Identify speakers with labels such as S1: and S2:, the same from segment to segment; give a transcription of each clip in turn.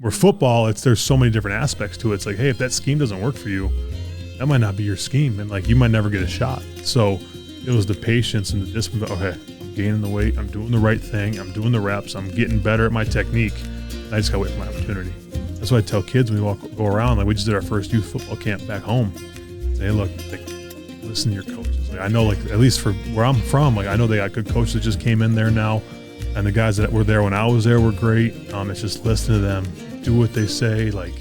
S1: Where football, there's so many different aspects to it. It's like, hey, if that scheme doesn't work for you, that might not be your scheme, and like you might never get a shot. So it was the patience and the discipline. Okay, I'm gaining the weight, I'm doing the right thing, I'm doing the reps, I'm getting better at my technique. And I just gotta wait for my opportunity. That's what I tell kids when we go around. Like we just did our first youth football camp back home. Say, hey, look, like, listen to your coaches. Like, I know, like at least for where I'm from, like I know they got good coaches that just came in there now, and the guys that were there when I was there were great. It's just listen to them, do what they say, like,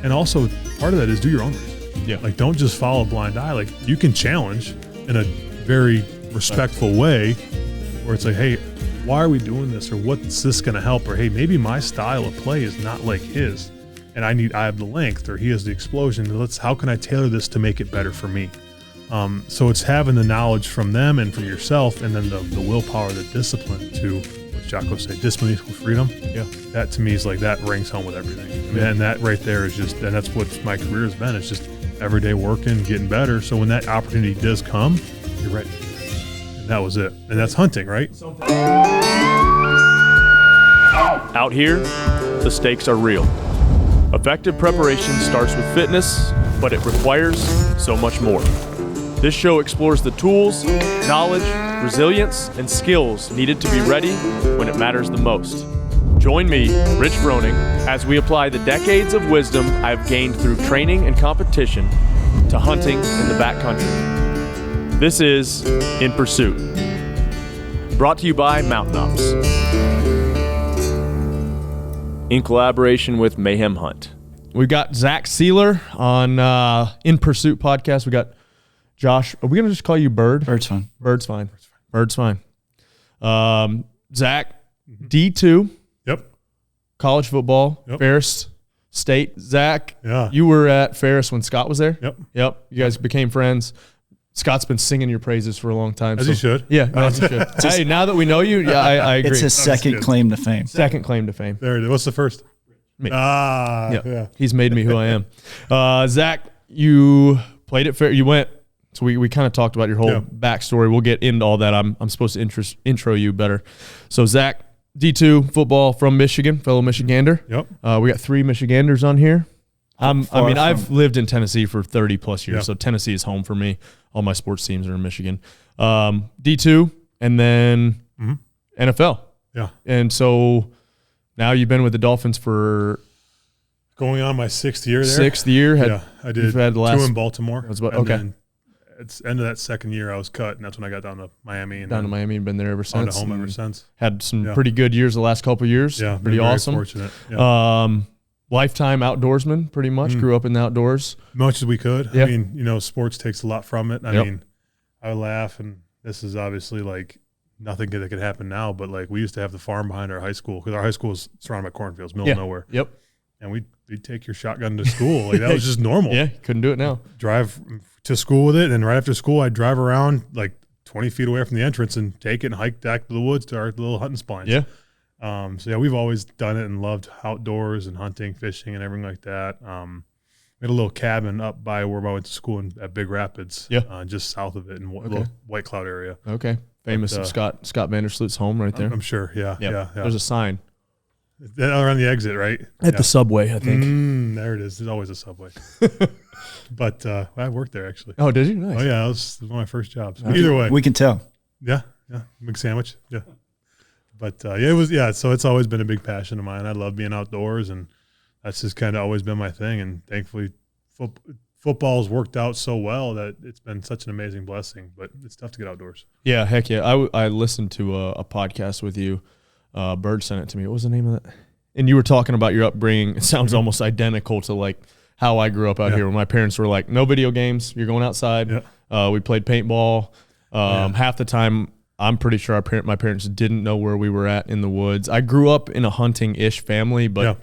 S1: and also part of that is do your own research.
S2: Yeah.
S1: Like don't just follow a blind eye. Like you can challenge in a very respectful way where it's like, hey, why are we doing this? Or what's this going to help? Or hey, maybe my style of play is not like his and I have the length, or he has the explosion. How can I tailor this to make it better for me? So it's having the knowledge from them and from yourself, and then the willpower, the discipline to, what Jocko say, discipline equals freedom.
S2: Yeah.
S1: That to me is like, that rings home with everything. I mean, and that right there is just, and that's what my career has been. It's just every day working, getting better. So when that opportunity does come, you're ready. And that was it. And that's hunting, right?
S3: Out here, the stakes are real. Effective preparation starts with fitness, but it requires so much more. This show explores the tools, knowledge, resilience, and skills needed to be ready when it matters the most. Join me, Rich Vroning, as we apply the decades of wisdom I've gained through training and competition to hunting in the backcountry. This is In Pursuit, brought to you by Mountain Ops, in collaboration with Mayhem Hunt.
S2: We've got Zach Sieler on In Pursuit podcast. We got Josh. Are we going to just call you Bird?
S4: Bird's fine.
S2: Bird's fine. Bird's fine. Zach, D2.
S1: Yep.
S2: College football.
S1: Yep.
S2: Ferris State. Zach,
S1: Yeah.
S2: you were at Ferris when Scott was there?
S1: Yep.
S2: Yep. You guys became friends. Scott's been singing your praises for a long time.
S1: As he should.
S2: Yeah, as he should. Hey, now that we know you, yeah, I agree.
S4: It's his second
S1: good.
S4: claim to fame.
S2: Second claim to fame.
S1: There it is. What's the first?
S2: Me.
S1: Yeah.
S2: He's made me who I am. Zach, you played at Ferris. You went. So we kind of talked about your whole backstory. We'll get into all that. I'm supposed to intro you better. So Zach, D2 football from Michigan, fellow Michigander.
S1: Yep.
S2: We got 3 Michiganders on here. I've
S4: from-
S2: lived in Tennessee for 30 plus years,
S1: Yeah.
S2: so Tennessee is home for me. All my sports teams are in Michigan. D2 and then NFL.
S1: Yeah.
S2: And so now you've been with the Dolphins for
S1: Going on my 6th year there.
S2: 6th year.
S1: I did
S2: you've had the last
S1: 2 in Baltimore.
S2: That's about-
S1: and
S2: okay.
S1: then it's end of that 2nd year I was cut, and that's when I got down to Miami. And
S2: down to
S1: then
S2: Miami and been there ever
S1: on to
S2: since.
S1: home ever
S2: and
S1: since.
S2: Had some
S1: Yeah.
S2: pretty good years the last couple of years.
S1: Yeah.
S2: Pretty
S1: been very
S2: awesome.
S1: Fortunate. Yeah.
S2: Lifetime outdoorsman, pretty much. Grew up in the outdoors.
S1: Much as we could.
S2: Yeah.
S1: I mean, sports takes a lot from it. I mean, I laugh, and this is obviously like nothing that could happen now, but like we used to have the farm behind our high school, because our high school was surrounded by cornfields, middle of nowhere.
S2: Yep.
S1: And we'd take your shotgun to school. Like that was just normal.
S2: Yeah, couldn't do it now.
S1: Drive to school with it, and right after school I'd drive around like 20 feet away from the entrance and take it and hike back to the woods to our little hunting splines.
S2: Yeah.
S1: So yeah, we've always done it and loved outdoors and hunting, fishing, and everything like that. We had a little cabin up by where I went to school at Big Rapids, just south of it in a little White Cloud area.
S2: Okay. Famous Scott Vandersloot's home right there.
S1: I'm sure. Yeah.
S2: Yep.
S1: Yeah.
S2: There's a sign.
S1: Around the exit, right?
S2: At the subway, I think.
S1: There it is. There's always a subway. But I worked there actually.
S2: Oh, did you? Nice.
S1: Oh yeah, it was one of my first jobs. Either way,
S4: We can tell.
S1: yeah, big sandwich, yeah. But it was So it's always been a big passion of mine. I love being outdoors, and that's just kind of always been my thing. And thankfully, football's worked out so well that it's been such an amazing blessing. But it's tough to get outdoors.
S2: Yeah, heck yeah. I listened to a podcast with you. Bird sent it to me. What was the name of that? And you were talking about your upbringing. It sounds almost identical to like how I grew up out here, when my parents were like, no video games. You're going outside. Yeah. We played paintball. Half the time, I'm pretty sure my parents didn't know where we were at in the woods. I grew up in a hunting-ish family, but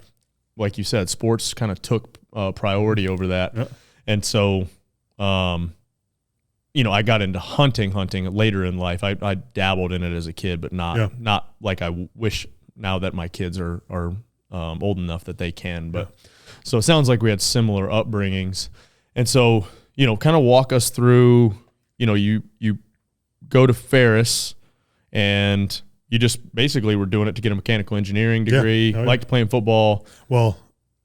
S2: like you said, sports kind of took priority over that. Yeah. And so, I got into hunting later in life. I dabbled in it as a kid, but not like I wish now that my kids are old enough that they can. But so it sounds like we had similar upbringings. And so, kind of walk us through, you go to Ferris and you just basically were doing it to get a mechanical engineering degree, liked playing football.
S1: Well,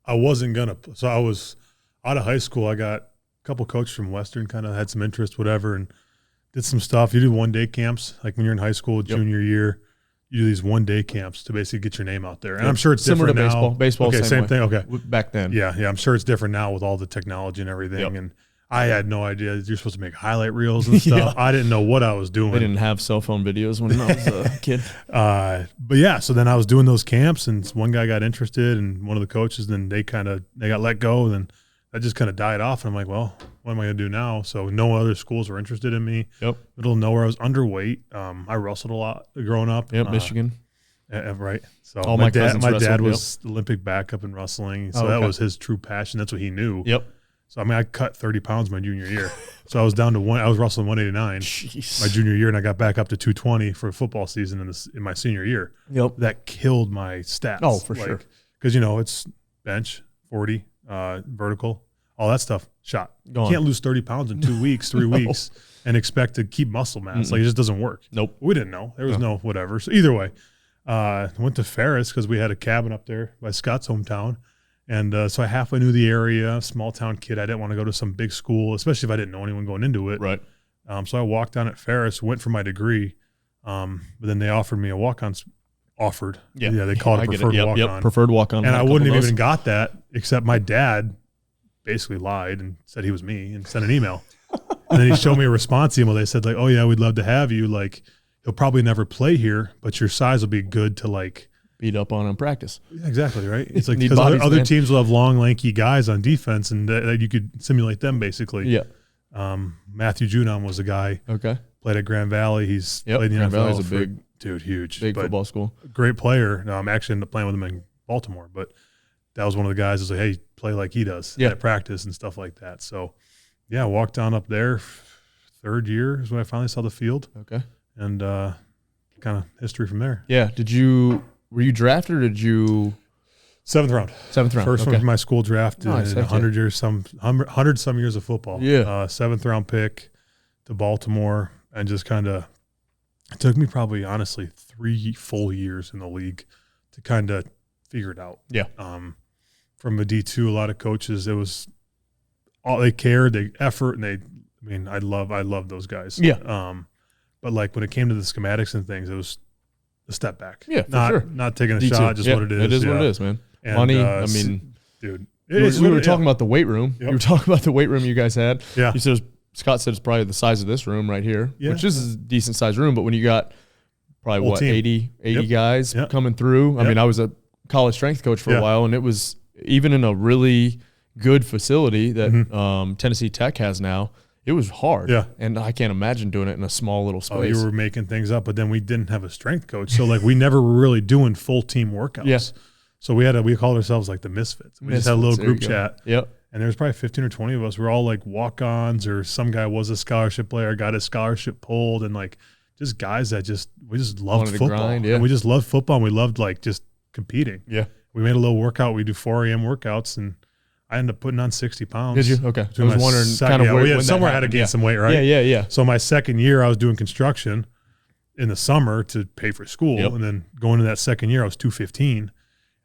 S1: I wasn't gonna. So I was out of high school. I got a couple coaches from Western, kind of had some interest, whatever, and did some stuff. You do 1-day camps, like when you're in high school, junior year. You do these 1-day camps to basically get your name out there. And I'm sure it's
S2: similar
S1: different
S2: to
S1: now.
S2: Baseball,
S1: okay, same thing. Okay,
S2: back then.
S1: Yeah. I'm sure it's different now with all the technology and everything. And I had no idea that you're supposed to make highlight reels and stuff. I didn't know what I was doing.
S2: They didn't have cell phone videos when I was a kid.
S1: But yeah, so then I was doing those camps, and one guy got interested, and one of the coaches, then they got let go, and then that just kind of died off. And I'm like, well, what am I going to do now? So no other schools were interested in me. Middle of nowhere, I was underweight. I wrestled a lot growing up.
S2: Michigan.
S1: Right. So
S2: all
S1: my
S2: dad
S1: was Olympic backup in wrestling. So that was his true passion. That's what he knew. So I mean, I cut 30 pounds my junior year. So I was down to I was wrestling 189 my junior year, and I got back up to 220 for a football season in my senior year. That killed my stats.
S2: Oh, for sure.
S1: Because it's bench, 40, vertical, all that stuff shot. You can't lose 30 pounds in 2 weeks, 3 weeks, and expect to keep muscle mass. Like, it just doesn't work.
S2: Nope.
S1: We didn't know. There was no whatever. So either way, went to Ferris because we had a cabin up there by Scott's hometown. And so I halfway knew the area, small town kid. I didn't want to go to some big school, especially if I didn't know anyone going into it.
S2: Right.
S1: So I walked down at Ferris, went for my degree, but then they offered me a walk-on. They called it preferred walk-on.
S2: Preferred walk-on.
S1: And I wouldn't have even got that, except my dad basically lied and said he was me and sent an email. And then he showed me a response email. They said, like, oh, yeah, we'd love to have you. Like, you'll probably never play here, but your size will be good to, like,
S2: beat up on in practice.
S1: Yeah, exactly, right? It's like because other teams will have long, lanky guys on defense, and that you could simulate them basically.
S2: Yeah.
S1: Matthew Junon was a guy.
S2: Okay.
S1: Played at Grand Valley. He's played in the
S2: Grand
S1: NFL.
S2: Valley's a big
S1: dude, huge,
S2: big football school.
S1: Great player. I'm actually ended up playing with him in Baltimore, but that was one of the guys who was like, hey, play like he does at practice and stuff like that. So, yeah, walked down up there. Third year is when I finally saw the field.
S2: Okay.
S1: And kind of history from there.
S2: Yeah. Were you drafted or did you?
S1: Seventh round. First one from my school draft in 100 years, some years of football.
S2: Yeah.
S1: 7th round pick to Baltimore, and just kind of it took me probably honestly 3 full years in the league to kind of figure it out.
S2: Yeah.
S1: From a D2, a lot of coaches, it was all they cared, they effort, and I love those guys.
S2: Yeah.
S1: But like when it came to the schematics and things, it was a step back.
S2: Yeah,
S1: not taking a
S2: D2.
S1: shot, just what it is.
S2: It is what it is, man. And, money,
S1: dude.
S2: We were talking about the weight room. You were talking about the weight room you guys had.
S1: Yeah.
S2: You said Scott said it's probably the size of this room right here, which is a decent sized room. But when you got probably
S1: Whole team.
S2: 80 guys coming through. I mean, I was a college strength coach for a while, and it was even in a really good facility that Tennessee Tech has now. It was hard. Yeah. And I can't imagine doing it in a small little space.
S1: Oh, you were making things up, but then we didn't have a strength coach. So like we never were really doing full team workouts.
S2: Yeah.
S1: So we called ourselves like the Misfits. We just had a little group chat.
S2: Yep.
S1: And there was probably 15 or 20 of us. We were all like walk-ons, or some guy was a scholarship player, got his scholarship pulled, and like just guys that we just loved football.
S2: Grind,
S1: and we just loved football, and we loved like just competing.
S2: Yeah.
S1: We made a little workout. We do 4 a.m. workouts, and I ended up putting on 60 pounds.
S2: Did you? Okay. I was wondering kind of where
S1: somewhere I had to gain some weight, right?
S2: Yeah.
S1: So my second year, I was doing construction in the summer to pay for school.
S2: Yep.
S1: And then going into that second year, I was 215.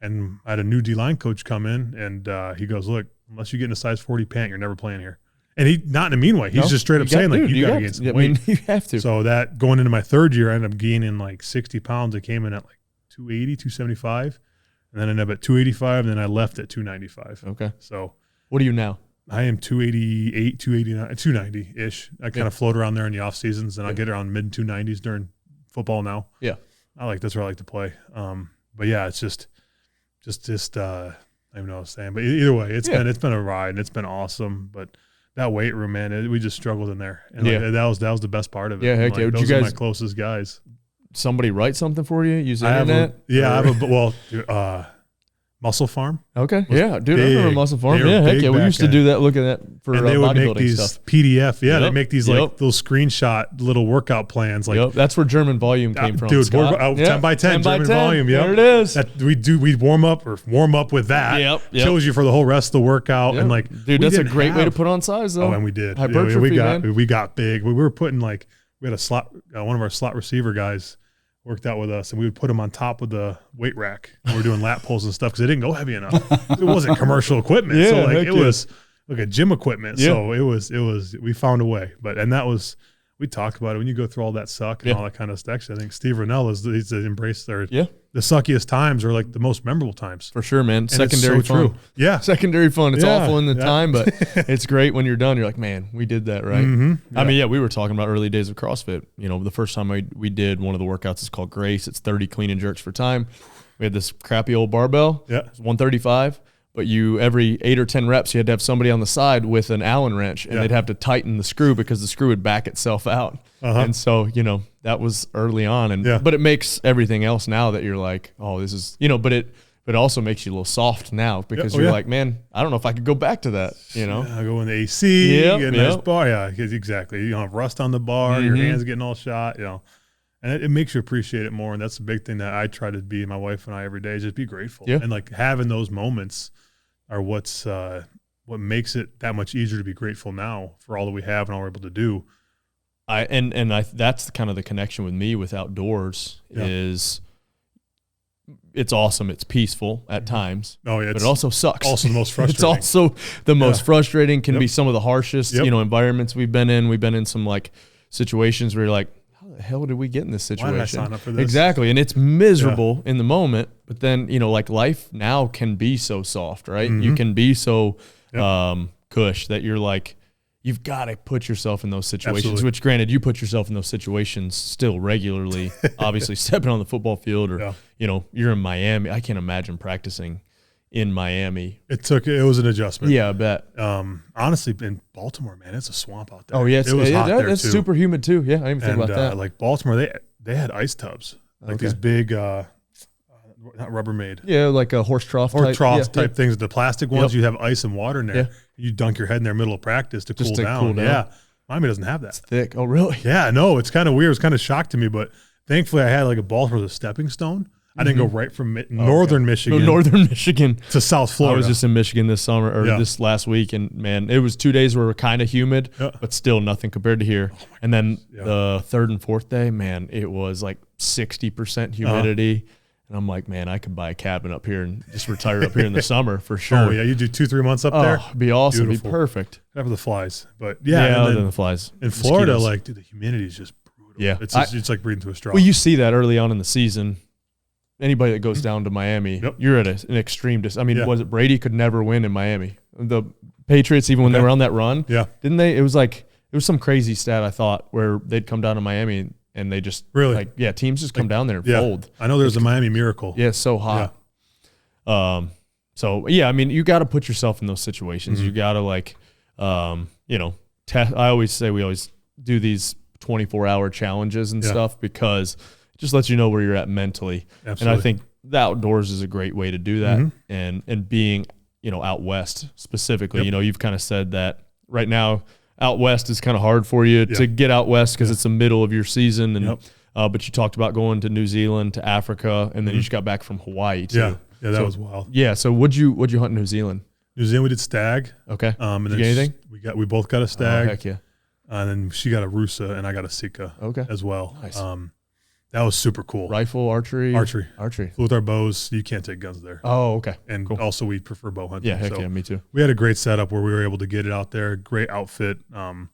S1: And I had a new D-line coach come in, and he goes, look, unless you get in a size 40 pant, you're never playing here. And he, not in a mean way. He's just straight up saying, like, you got to gain some weight. I mean,
S2: you have to.
S1: So that going into my third year, I ended up gaining like 60 pounds. I came in at like 280, 275. And then I ended up at 285, and then I left at 295.
S2: Okay.
S1: So
S2: what are you now?
S1: I am 288, 289, 290-ish. I kind of float around there in the off seasons, and I'll get around mid 290s during football now.
S2: Yeah.
S1: That's where I like to play. But yeah, it's just I don't even know what I was saying. But either way, it's been a ride, and it's been awesome. But that weight room, man, we just struggled in there. And that was the best part of it.
S2: Yeah, heck yeah.
S1: Those are my closest guys.
S2: Somebody write something for you? Use the internet?
S1: I have Muscle Farm.
S2: Okay. Yeah, dude, I remember Muscle Farm. Yeah, heck yeah. We used to do that, looking at for
S1: and they would make these
S2: stuff.
S1: PDF. Yeah, they make these like little screenshot little workout plans. Like
S2: that's where German volume came from.
S1: Dude, 10 by 10 German volume. Yeah,
S2: there it is.
S1: We warm up with that.
S2: Yep.
S1: Shows you for the whole rest of the workout. And like,
S2: dude, that's a great way to put on size though.
S1: Oh, and we did.
S2: Hypertrophy,
S1: we got big. We were putting like, we had a slot, one of our slot receiver guys worked out with us, and we would put them on top of the weight rack. And we're doing lat pulls and stuff because they didn't go heavy enough. It wasn't commercial equipment, so like it was like a gym equipment. Yeah. So it was. We found a way, we talked about it when you go through all that suck and all that kind of stuff. Actually, I think Steve Rennell he's embraced the suckiest times are like the most memorable times.
S2: For sure, man.
S1: And
S2: secondary fun.
S1: True. Yeah.
S2: Secondary fun. It's awful in the time, but it's great when you're done. You're like, man, we did that, right?
S1: Mm-hmm. Yeah.
S2: I mean, we were talking about early days of CrossFit. You know, the first time we did one of the workouts is called Grace. It's 30 clean and jerks for time. We had this crappy old barbell. Yeah. It was 135. But every 8 or 10 reps, you had to have somebody on the side with an Allen wrench, and they'd have to tighten the screw because the screw would back itself out. And so, that was early on. But it makes everything else now that you're like, oh, this is, but it also makes you a little soft now because you're like, man, I don't know if I could go back to that, I
S1: go in the AC, get a nice bar. Yeah, exactly. You don't have rust on the bar, your hands getting all shot, And it makes you appreciate it more. And that's the big thing that I try to be, my wife and I, every day, is just be grateful. Yeah. And like having those moments are what makes it that much easier to be grateful now for all that we have and all we're able to do.
S2: That's kind of the connection with me with outdoors is it's awesome. It's peaceful at times. Oh yeah, but it also sucks.
S1: Also the most frustrating.
S2: It's also the most frustrating. Can be some of the harshest environments we've been in. We've been in some like situations where you're like, how the hell did we get in this situation?
S1: Why did I sign up for this?
S2: Exactly. And it's miserable in the moment, but then, like life now can be so soft, right? You can be so cush that you're like, you've got to put yourself in those situations, which granted, you put yourself in those situations still regularly, obviously stepping on the football field or, you're in Miami. I can't imagine practicing in Miami.
S1: It was an adjustment.
S2: Yeah, I bet.
S1: Honestly, in Baltimore, man, it's a swamp out there.
S2: Oh yeah,
S1: it was hot there
S2: it's
S1: too.
S2: Super humid too. Yeah, I didn't even think about that.
S1: Like Baltimore, they had ice tubs, like these big, not Rubbermaid.
S2: Yeah, like a horse trough
S1: type things. The plastic ones, you have ice and water in there. Yeah. You dunk your head in there middle of practice to cool down. Yeah, Miami doesn't have that.
S2: It's thick. Oh really?
S1: Yeah, no, it's kind of weird. It's kind of shocked to me, but thankfully I had like a Baltimore as a stepping stone. I didn't go right from northern Michigan to South Florida.
S2: I was just in Michigan this summer or this last week, and man, it was 2 days where we were kind of humid, but still nothing compared to here. And then the third and fourth day, man, it was like 60% humidity. And I'm like, man, I could buy a cabin up here and just retire up here in the summer for sure.
S1: Oh yeah, you do 2-3 months up there.
S2: It'd be awesome. Beautiful. It'd be perfect.
S1: Except for the flies, but
S2: other than the flies.
S1: In Florida, like, dude, the humidity is just brutal. Yeah, it's like breathing through a straw.
S2: Well, you see that early on in the season. Anybody that goes down to Miami, you're at an extreme distance. I mean, was it Brady could never win in Miami? The Patriots, even when they were on that run, didn't they? It was some crazy stat I thought where they'd come down to Miami and they just teams just come down there and fold.
S1: I know there's a Miami Miracle.
S2: Yeah, it's so hot. Yeah. I mean, you got to put yourself in those situations. You got to test. I always say we always do these 24-hour challenges and stuff because just lets you know where you're at mentally. Absolutely. And I think the outdoors is a great way to do that. And being, out west specifically, you've kind of said that right now out west is kind of hard for you to get out west because it's the middle of your season. And but you talked about going to New Zealand, to Africa, and then you just got back from Hawaii too.
S1: Yeah, that was wild.
S2: Yeah. So what'd you hunt in New Zealand?
S1: New Zealand, we did stag.
S2: Okay.
S1: And
S2: did you get anything?
S1: We both got a stag.
S2: Oh, heck yeah.
S1: And then she got a rusa and I got a sika as well.
S2: Nice.
S1: That was super cool.
S2: Rifle, archery.
S1: Flew with our bows. You can't take guns there.
S2: Oh, okay.
S1: And also we prefer bow hunting.
S2: Yeah, heck yeah, me too.
S1: We had a great setup where we were able to get it out there. Great outfit. Got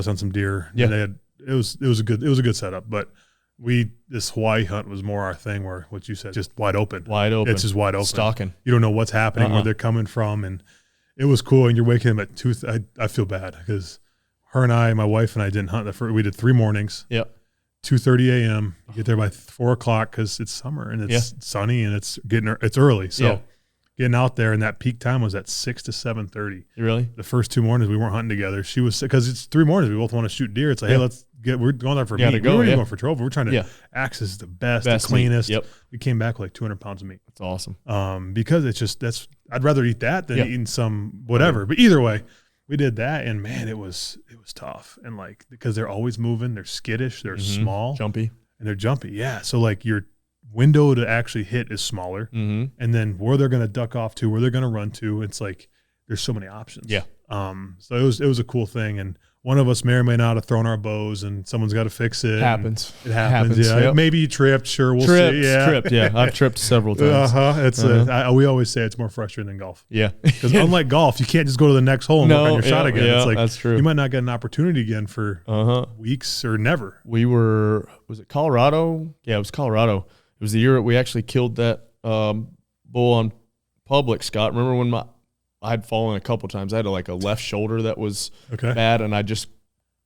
S1: us on some deer.
S2: Yeah.
S1: And it was a good setup. But this Hawaii hunt was more our thing where what you said, just wide open. It's just wide open.
S2: Stalking.
S1: You don't know what's happening, where they're coming from. And it was cool. And you're waking up at 2. I feel bad because her and I, my wife and I didn't hunt. We did 3 mornings.
S2: Yep.
S1: 2:30 a.m. You get there by 4 o'clock because it's summer and it's sunny and it's early. So getting out there, and that peak time was at 6 to 7:30.
S2: Really?
S1: The first 2 mornings we weren't hunting together. She was, because it's 3 mornings. We both want to shoot deer. It's like, hey, we're going there for meat. We weren't even going for trophy. We're trying to access the best, the cleanest.
S2: Yep.
S1: We came back with like 200 pounds of meat.
S2: That's awesome.
S1: Because it's just, I'd rather eat that than eating some whatever. But either way, we did that, and man, it was tough. And like, because they're always moving, they're skittish, they're small,
S2: jumpy,
S1: and they're jumpy. Yeah. So like your window to actually hit is smaller, and then where they're going to duck off to, where they're going to run to, it's like there's so many options.
S2: Yeah.
S1: So it was a cool thing, and one of us may or may not have thrown our bows, and someone's got to fix it.
S2: It happens.
S1: Yeah,
S2: Yep.
S1: maybe you tripped. Sure, we'll
S2: Tripped,
S1: see. Yeah,
S2: tripped. Yeah, I've tripped several times.
S1: We always say it's more frustrating than golf.
S2: Yeah,
S1: because unlike golf, you can't just go to the next hole and work on your shot again.
S2: Yeah,
S1: it's like
S2: that's true.
S1: You might not get an opportunity again for weeks or never.
S2: Was it Colorado? Yeah, it was Colorado. It was the year we actually killed that bull on public, Scott. Remember when I'd fallen a couple times. I had a left shoulder that was bad, and I just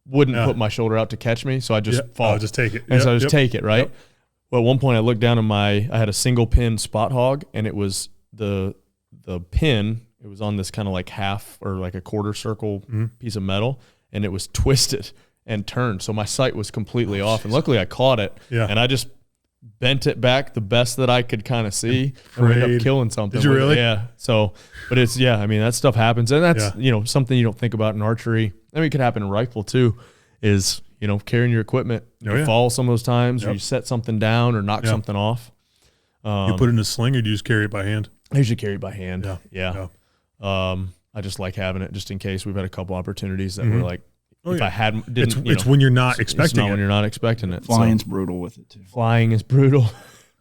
S2: wouldn't put my shoulder out to catch me, so I just fall.
S1: Oh, just take it.
S2: And so I just take it, right? Yep. Well, at one point I looked down and I had a single pin spot hog, and it was the pin. It was on this kind of like half or like a quarter circle piece of metal, and it was twisted and turned. So my sight was completely off, and luckily I caught it, and I just bent it back the best that I could kind of see and ended up killing something.
S1: Did you really?
S2: Yeah. So, but it's, I mean, that stuff happens. And that's, something you don't think about in archary. I mean, it could happen in rifle too, is, carrying your equipment. You fall some of those times or you set something down or knock something off.
S1: You put it in a sling or do you just carry it by hand?
S2: I usually carry it by hand.
S1: Yeah.
S2: I just like having it just in case. We've had a couple opportunities that were like, I hadn't,
S1: it's when you're not expecting it.
S2: When you're not expecting it.
S4: Flying's brutal with it too.
S2: Flying is brutal.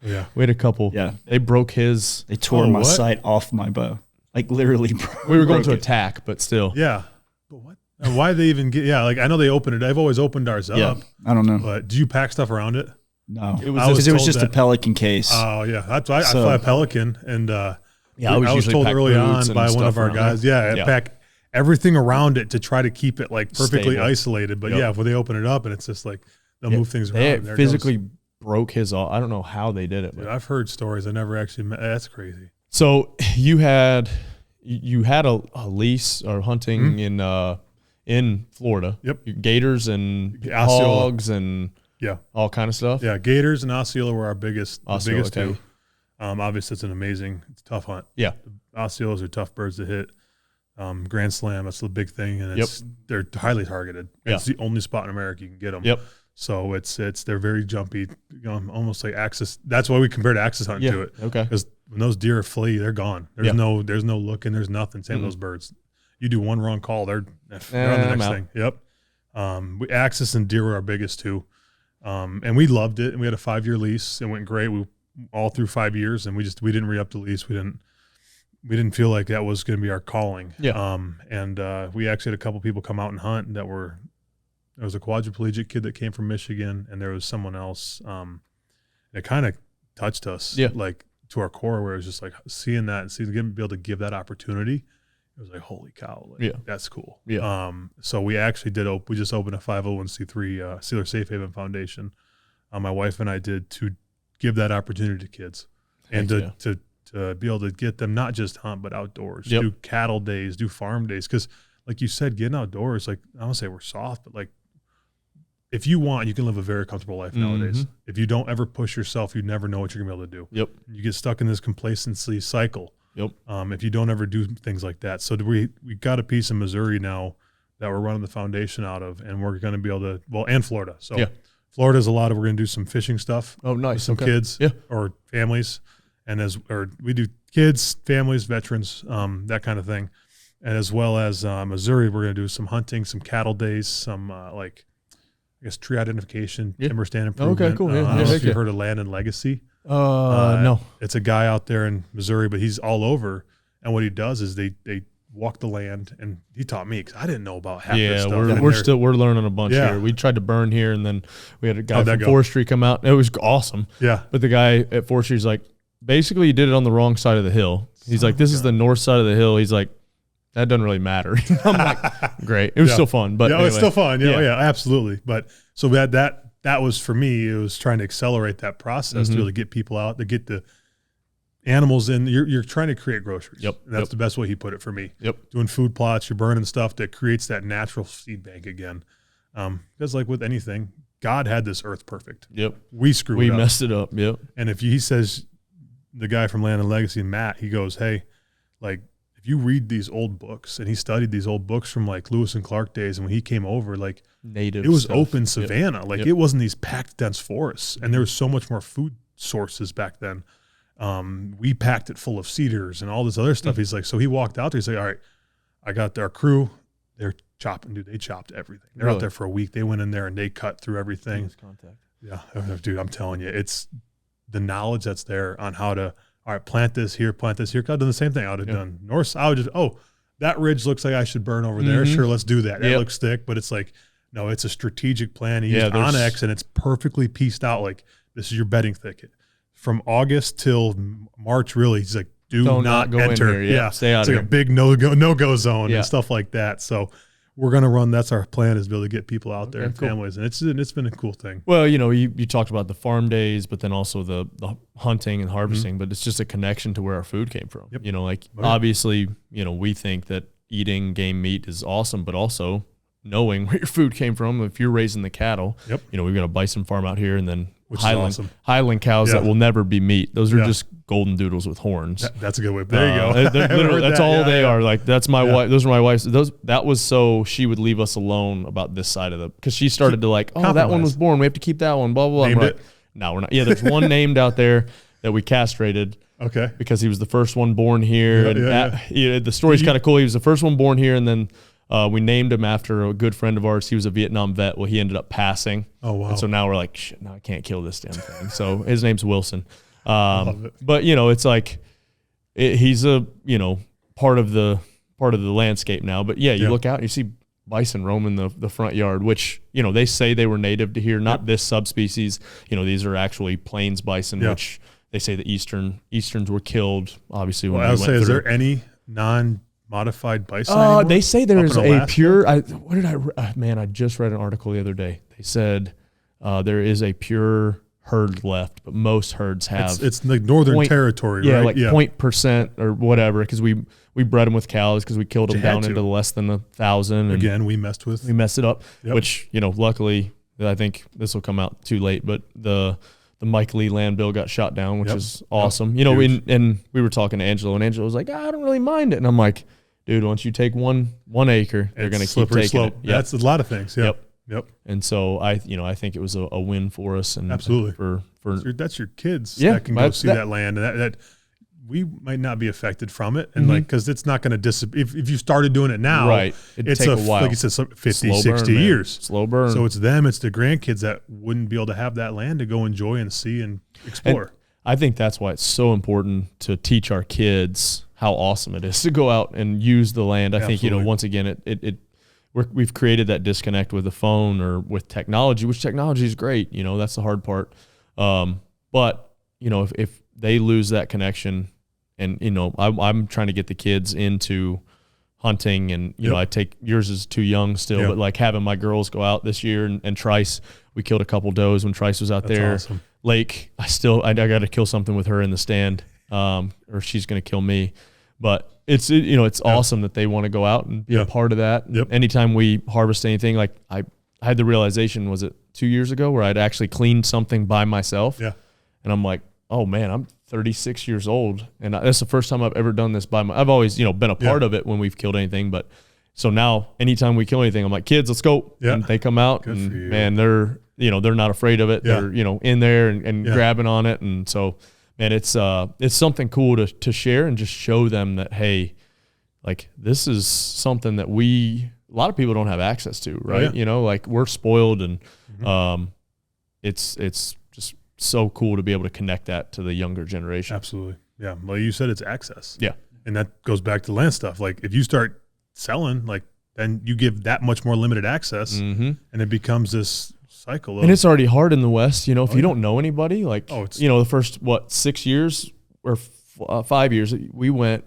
S1: Yeah.
S2: We had a couple.
S4: Yeah.
S2: They broke his.
S4: They tore my sight off my bow. Like literally
S2: we were going to attack, but still.
S1: Yeah. But what? And why they even get, I know they opened it. I've always opened ours up.
S4: I don't know.
S1: But do you pack stuff around it?
S4: No. It was just a Pelican case.
S1: Oh, yeah. That's why I fly a Pelican. And I was told
S2: pack
S1: early on by one of our
S2: around
S1: guys, I pack everything around it to try to keep it like perfectly
S2: stable.
S1: Isolated. But when they open it up and it's just like they'll move things around.
S2: They physically broke his off. I don't know how they did it.
S1: Dude, I've heard stories. I never actually met. That's crazy.
S2: So you had a lease or hunting in Florida.
S1: Yep.
S2: Gators and
S1: Osceola.
S2: hogs and all kind of stuff.
S1: Yeah, gators and Osceola were our biggest two.
S2: Okay.
S1: Obviously, it's it's a tough hunt.
S2: Yeah.
S1: Osceolas are tough birds to hit. Grand Slam, that's the big thing, and they're highly targeted. It's the only spot in America you can get them.
S2: Yep.
S1: So they're very jumpy, almost like axis. That's why we compared axis hunting to it.
S2: Okay.
S1: Because when those deer flee, they're gone. There's no looking. There's nothing. Same with those birds. You do one wrong call, they're on the next thing. Yep. Axis and deer were our biggest two, and we loved it. And we had a 5-year lease. It went great. We all through 5 years, and we didn't re-up the lease. We didn't feel like that was going to be our calling.
S2: Yeah.
S1: And we actually had a couple people come out and hunt there was a quadriplegic kid that came from Michigan, and there was someone else. It kind of touched us, like to our core, where it was just like seeing that and be able to give that opportunity. It was like, holy cow, that's cool.
S2: Yeah.
S1: So we actually we just opened a 501c3 Sieler Safe Haven Foundation. My wife and I did to give that opportunity to kids and to be able to get them not just hunt, but outdoors, do cattle days, do farm days. Because like you said, getting outdoors, like I don't say we're soft, but like if you want, you can live a very comfortable life nowadays. If you don't ever push yourself, you never know what you're gonna be able to do.
S2: Yep.
S1: You get stuck in this complacency cycle.
S2: Yep.
S1: If you don't ever do things like that. So we got a piece in Missouri now that we're running the foundation out of, and we're going to be able to, and Florida. So Florida's we're going to do some fishing stuff.
S2: Oh, nice.
S1: With some kids or families. Or we do kids, families, veterans, that kind of thing. And as well as Missouri, we're going to do some hunting, some cattle days, some tree identification, timber stand improvement.
S2: Okay, cool.
S1: I don't know if you heard of Land and Legacy.
S2: No.
S1: It's a guy out there in Missouri, but he's all over. And what he does is they walk the land, and he taught me because I didn't know about half this stuff.
S2: We're learning a bunch here. We tried to burn here, and then we had a guy from forestry come out. It was awesome.
S1: Yeah.
S2: But the guy at forestry's like, basically you did it on the wrong side of the hill. He's like, this is the north side of the hill. He's like, that doesn't really matter. I'm like, great. It was still fun. But anyway.
S1: It's still fun. Yeah, absolutely. But so we had that was for me, it was trying to accelerate that process to really get people out, to get the animals in. You're trying to create groceries.
S2: Yep.
S1: And that's the best way he put it for me.
S2: Yep.
S1: Doing food plots, you're burning stuff that creates that natural seed bank again. Because like with anything, God had this earth perfect.
S2: Yep.
S1: We screwed it up.
S2: We messed it up. Yep.
S1: And if he says, the guy from Land and Legacy, Matt, he goes, hey, like, if you read these old books, and he studied these old books from like Lewis and Clark days, and when he came over, like
S2: native,
S1: it was
S2: stuff.
S1: Open savanna. Like it wasn't these packed dense forests, and there was so much more food sources back then. We packed it full of cedars and all this other stuff. He's like, so he walked out there. He's like, all right, I got our crew. They're chopping, dude. They chopped everything. They're out there for a week. They went in there and they cut through everything. Yeah, dude, I'm telling you, it's the knowledge that's there on how to, all right, plant this here. I've done the same thing. I would have done north. I would just, that ridge looks like I should burn over there. Sure, let's do that. That looks thick, but it's like, no, it's a strategic plan. He used Onyx, and it's perfectly pieced out. Like, this is your bedding thicket. From August till March, really, he's like, do not go enter.
S2: In here. Stay out
S1: it's
S2: of
S1: like
S2: here.
S1: A big no-go zone and stuff like that. So we're going to run. That's our plan, is to be able to get people out there and families. And it's been a cool thing.
S2: Well, you talked about the farm days, but then also the hunting and harvesting, but it's just a connection to where our food came from. Yep. Obviously, we think that eating game meat is awesome, but also knowing where your food came from. If you're raising the cattle, we've got a bison farm out here, and then Highland cows that will never be meat. Those are just golden doodles with horns.
S1: That's a good way. There you go.
S2: Literally, that's all they are. Like, that's my wife. Those are my wife's. That was so she would leave us alone about this side of because she started to that one was born. We have to keep that one. Blah blah blah.
S1: Named it?
S2: No, we're not. Yeah, there's one named out there that we castrated.
S1: Okay.
S2: Because he was the first one born here. The story's kind of cool. He was the first one born here, and then we named him after a good friend of ours. He was a Vietnam vet. Well, he ended up passing. Oh, wow. And so now we're like, shit, no, I can't kill this damn thing. So his name's Wilson. But, it's like he's a, part of the landscape now. But, you look out and you see bison roaming the front yard, which, they say they were native to here, not this subspecies. These are actually plains bison, which they say the Easterns were killed, obviously. When
S1: is there any modified bison anymore?
S2: They say there is a pure. I just read an article the other day. They said there is a pure herd left, but most herds have.
S1: It's like Northern Territory, right?
S2: 0.% or whatever. Because we bred them with cows because we killed them down into less than 1,000.
S1: Again, we messed
S2: it up. Which luckily, I think this will come out too late, but the Mike Lee land bill got shot down, which is awesome. And we were talking to Angelo, and Angelo was like, I don't really mind it. And I'm like, dude, once you take one acre, they're going to keep taking slope.
S1: It. That's a lot of things. Yep.
S2: And so I think it was a win for us. And
S1: absolutely.
S2: For
S1: that's your kids that can go see that land. And that we might not be affected from it. And because it's not going to disappear. If you started doing it now,
S2: it'd take a while.
S1: Like you said, 50, slow 60
S2: burn,
S1: years.
S2: Slow burn.
S1: So it's the grandkids that wouldn't be able to have that land to go enjoy and see and explore.
S2: And I think that's why it's so important to teach our kids how awesome it is to go out and use the land. I think, once again, we've created that disconnect with the phone or with technology, which technology is great. That's the hard part. But if they lose that connection, and I'm trying to get the kids into hunting, and I take yours is too young still, but like having my girls go out this year and Trice, we killed a couple does when Trice was out there.
S1: Awesome.
S2: Lake, I got to kill something with her in the stand, or she's going to kill me. But it's awesome that they want to go out and be a part of that. Anytime we harvest anything, like I had the realization, was it 2 years ago, where I'd actually cleaned something by myself. Yeah. And I'm like, oh man, I'm 36 years old, and that's the first time I've ever done this I've always been a part of it when we've killed anything, but so now anytime we kill anything, I'm like, kids, let's go. And they come out. Good and man, they're not afraid of it. They're in there and grabbing on it. And so man, it's something cool to share and just show them that, hey, like this is something that a lot of people don't have access to, right? Like we're spoiled, and it's just so cool to be able to connect that to the younger generation.
S1: Absolutely. Yeah. Well, you said it's access.
S2: Yeah.
S1: And that goes back to land stuff. Like if you start selling, like then you give that much more limited access, and it becomes this cycle.
S2: And it's already hard in the West, if you don't know anybody, like, the first, 6 years or 5 years, we went,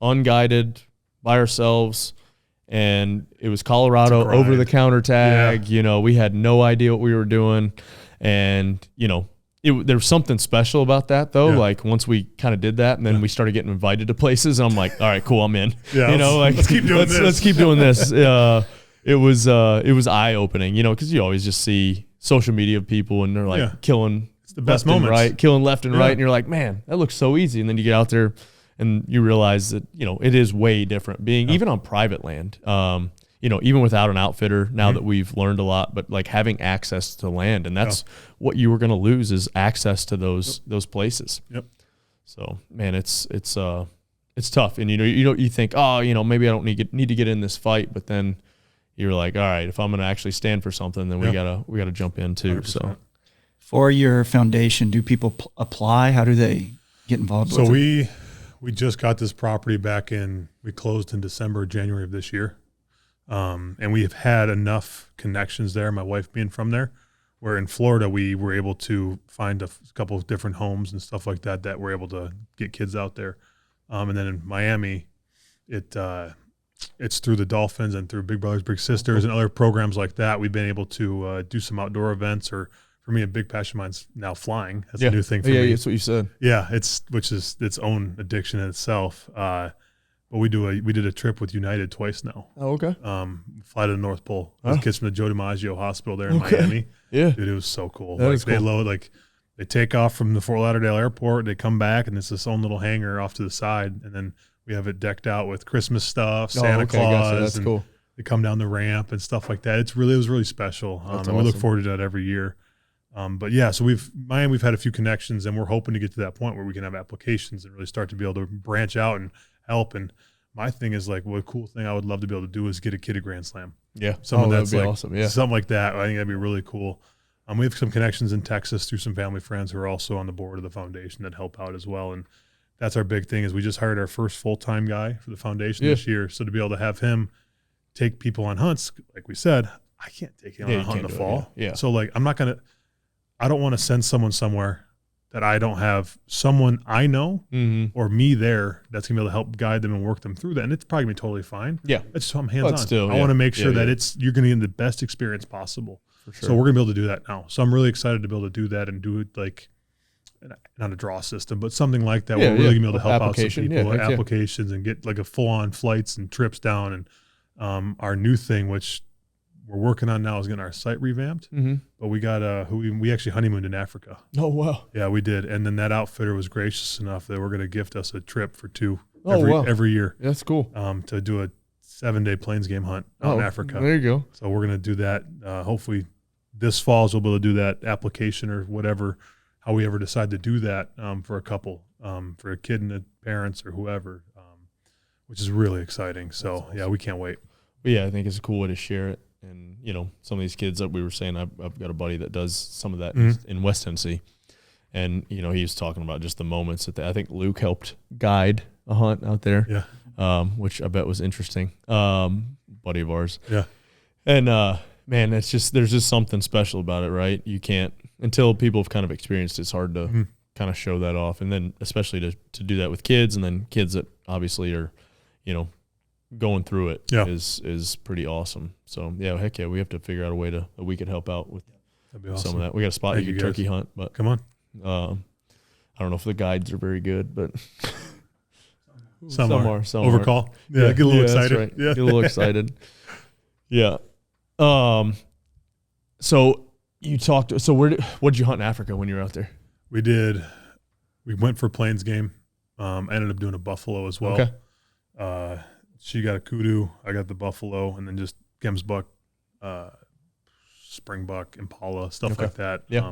S2: unguided by ourselves, and it was Colorado over the counter tag. We had no idea what we were doing. And, there was something special about that though. Yeah. Like once we kind of did that, and then we started getting invited to places, and I'm like, all right, cool, I'm in.
S1: Let's keep doing this.
S2: Let's keep doing this. It was eye opening, because you always just see social media people, and they're like killing.
S1: It's the best moments,
S2: right? Killing left and right, and you're like, man, that looks so easy. And then you get out there, and you realize that it is way different. Being even on private land, even without an outfitter, now that we've learned a lot, but like having access to land, and that's what you were going to lose, is access to those places. Yep. So man, it's it's tough. And you think, oh, maybe I don't need to get in this fight, but then you're like, all right, if I'm going to actually stand for something, then we gotta jump in too. 100%. So
S4: for your foundation, do people apply? How do they get involved?
S1: So we just got this property back we closed in December, January of this year. And we have had enough connections there, my wife being from there, where in Florida, we were able to find a couple of different homes and stuff like that we're able to get kids out there. And then in Miami, it's through the Dolphins and through Big Brothers Big Sisters and other programs like that. We've been able to do some outdoor events, or for me, a big passion of mine's now flying. That's a new thing for me.
S2: Yeah, that's what you said.
S1: Yeah, which is its own addiction in itself. But we did a trip with United twice now.
S2: Oh, okay.
S1: Fly to the North Pole with kids from the Joe DiMaggio Hospital there in Miami.
S2: Yeah,
S1: dude, it was so cool.
S2: That is
S1: they
S2: cool.
S1: They take off from the Fort Lauderdale airport, they come back, and it's this own little hangar off to the side, and then we have it decked out with Christmas stuff, Santa Claus.
S2: Gotcha. That's cool.
S1: They come down the ramp and stuff like that. It was really special.
S2: That's
S1: and we look forward to that every year. But yeah, so we've had a few connections, and we're hoping to get to that point where we can have applications and really start to be able to branch out and help. And my thing is like, what a cool thing I would love to be able to do is get a kid a Grand Slam.
S2: Yeah.
S1: Someone that's
S2: that'd be
S1: like
S2: awesome. Yeah.
S1: something like that. I think that'd be really cool. We have some connections in Texas through some family friends who are also on the board of the foundation that help out as well. And that's our big thing is we just hired our first full-time guy for the foundation this year. So to be able to have him take people on hunts, like we said, I can't take him on a hunt in the fall.
S2: Yeah.
S1: So like, I don't want to send someone somewhere that I don't have someone I know or me there that's gonna be able to help guide them and work them through that. And it's probably gonna be totally fine.
S2: Yeah.
S1: It's just I'm hands-on.
S2: Still,
S1: I want to make sure that you're gonna get the best experience possible. For sure. So we're gonna be able to do that now. So I'm really excited to be able to do that and do it like not a draw system, but something like that. We're really gonna be able to help out some people, applications, and get like a full-on flights and trips down. And our new thing, which we're working on now, is getting our site revamped. But we got we actually honeymooned in Africa.
S2: Oh wow!
S1: Yeah, we did. And then that outfitter was gracious enough that we're going to gift us a trip for 2 every year.
S2: That's cool.
S1: To do a 7-day plains game hunt out in Africa.
S2: There you go.
S1: So we're going to do that. Hopefully this fall we'll be able to do that application or whatever, how we ever decide to do that for a couple, for a kid and the parents or whoever, which is really exciting. So awesome. Yeah, we can't wait.
S2: But yeah, I think it's a cool way to share it. And, some of these kids that we were saying, I've got a buddy that does some of that in West Tennessee. And, he was talking about just the moments that I think Luke helped guide a hunt out there. Yeah. Which I bet was interesting. Buddy of ours.
S1: Yeah.
S2: And, man, there's just something special about it, right? You can't, until people have kind of experienced it, it's hard to kind of show that off. And then especially to do that with kids, and then kids that obviously are, going through it is pretty awesome. So yeah, heck yeah, we have to figure out a way that we could help out with some of that. We got a spot you could turkey hunt, but
S1: come on.
S2: I don't know if the guides are very good, but
S1: some are. Overcall. Yeah, get a little excited.
S2: Right. Yeah, get a little excited. Yeah. So you talked. So what did you hunt in Africa when you were out there?
S1: We went for plains game. I ended up doing a buffalo as well.
S2: Okay.
S1: She got a kudu, I got the buffalo, and then just gemsbuck, springbuck, impala, stuff like that.
S2: Yeah.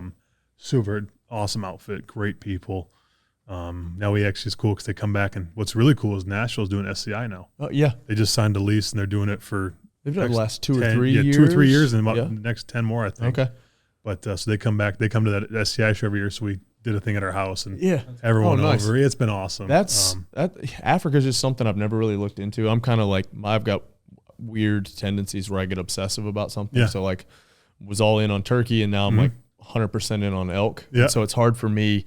S1: Super awesome outfit, great people. Now we actually, it's cool because they come back, and what's really cool is Nashville's doing SCI now.
S2: Oh yeah.
S1: They just signed a lease, and they're doing it for
S2: they've done the last 2 or 3 years.
S1: 2 or 3 years, and about the next 10 more, I think.
S2: Okay.
S1: But so they come back, they come to that SCI show every year, so we did a thing at our house, and everyone over. It's been awesome.
S2: Africa's just something I've never really looked into. I'm kind of like, I've got weird tendencies where I get obsessive about something.
S1: Yeah.
S2: So like was all in on turkey, and now I'm like 100% in on elk.
S1: Yeah.
S2: So it's hard for me,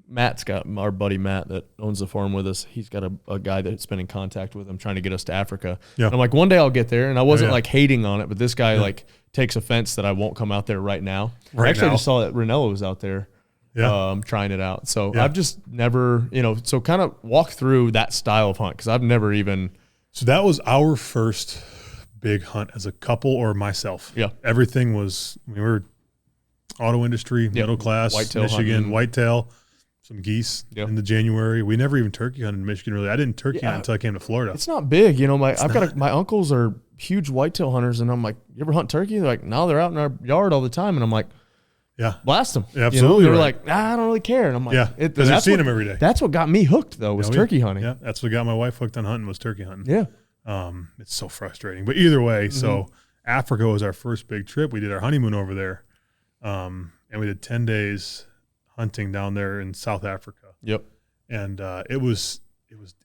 S2: Matt's got our buddy Matt that owns the farm with us. He's got a guy that's been in contact with him trying to get us to Africa. Yeah. And I'm like, one day I'll get there. And I wasn't like hating on it, but this guy like takes offense that I won't come out there right now. I just saw that Ranella was out there. Trying it out. So I've just never, so kind of walk through that style of hunt, because I've never even.
S1: So that was our first big hunt as a couple or myself.
S2: Yeah.
S1: Everything was, we were auto industry, middle class,
S2: whitetail
S1: Michigan,
S2: hunting.
S1: Whitetail, some geese in the January. We never even turkey hunted in Michigan really. I didn't turkey hunt until I came to Florida.
S2: It's not big. My uncles are huge whitetail hunters, and I'm like, you ever hunt turkey? They're like, no, they're out in our yard all the time. And I'm like, blast them.
S1: Yeah, absolutely.
S2: They're
S1: right.
S2: like, I don't really care. And I'm like,
S1: Yeah, because you're seeing them every day.
S2: That's what got me hooked, though, was turkey hunting.
S1: Yeah, that's what got my wife hooked on hunting, was turkey hunting.
S2: Yeah.
S1: It's so frustrating. But either way, so Africa was our first big trip. We did our honeymoon over there. And we did 10 days hunting down there in South Africa.
S2: Yep.
S1: And it was,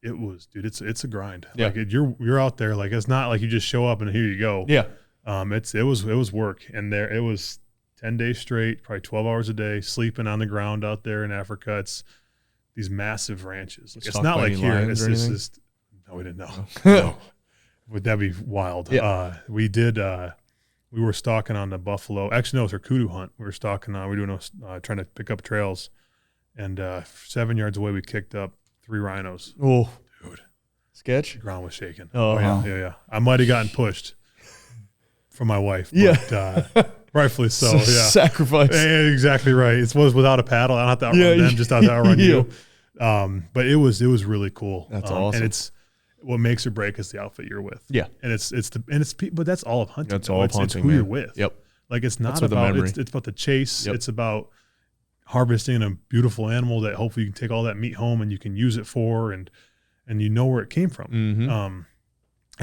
S1: dude, it's a grind.
S2: Yeah.
S1: Like you're out there, like it's not like you just show up and here you go.
S2: Yeah.
S1: It was work. And there it was 10 days straight, probably 12 hours a day, sleeping on the ground out there in Africa. It's these massive ranches. Like, it's not like here. It's just no, we didn't know. No. Would that be wild?
S2: Yeah.
S1: We were stalking on the buffalo. Actually, no, it was our kudu hunt. We were stalking on. We were doing trying to pick up trails, and 7 yards away, we kicked up 3 rhinos.
S2: Oh,
S1: dude,
S2: sketch.
S1: The ground was shaking.
S2: Oh,
S1: yeah. I might have gotten pushed from my wife.
S2: Yeah,
S1: but, rightfully so. Yeah,
S2: sacrifice.
S1: Exactly right. It was without a paddle. I don't have to outrun them. Just have to outrun you. But it was really cool.
S2: That's awesome.
S1: And it's what makes or break is the outfit you're with.
S2: Yeah,
S1: and but that's all of hunting.
S2: That's all of hunting.
S1: It's who you're with.
S2: Yep.
S1: Like it's not about it's about the chase.
S2: Yep.
S1: It's about harvesting a beautiful animal that hopefully you can take all that meat home and you can use it for and you know where it came from.
S2: Mm-hmm.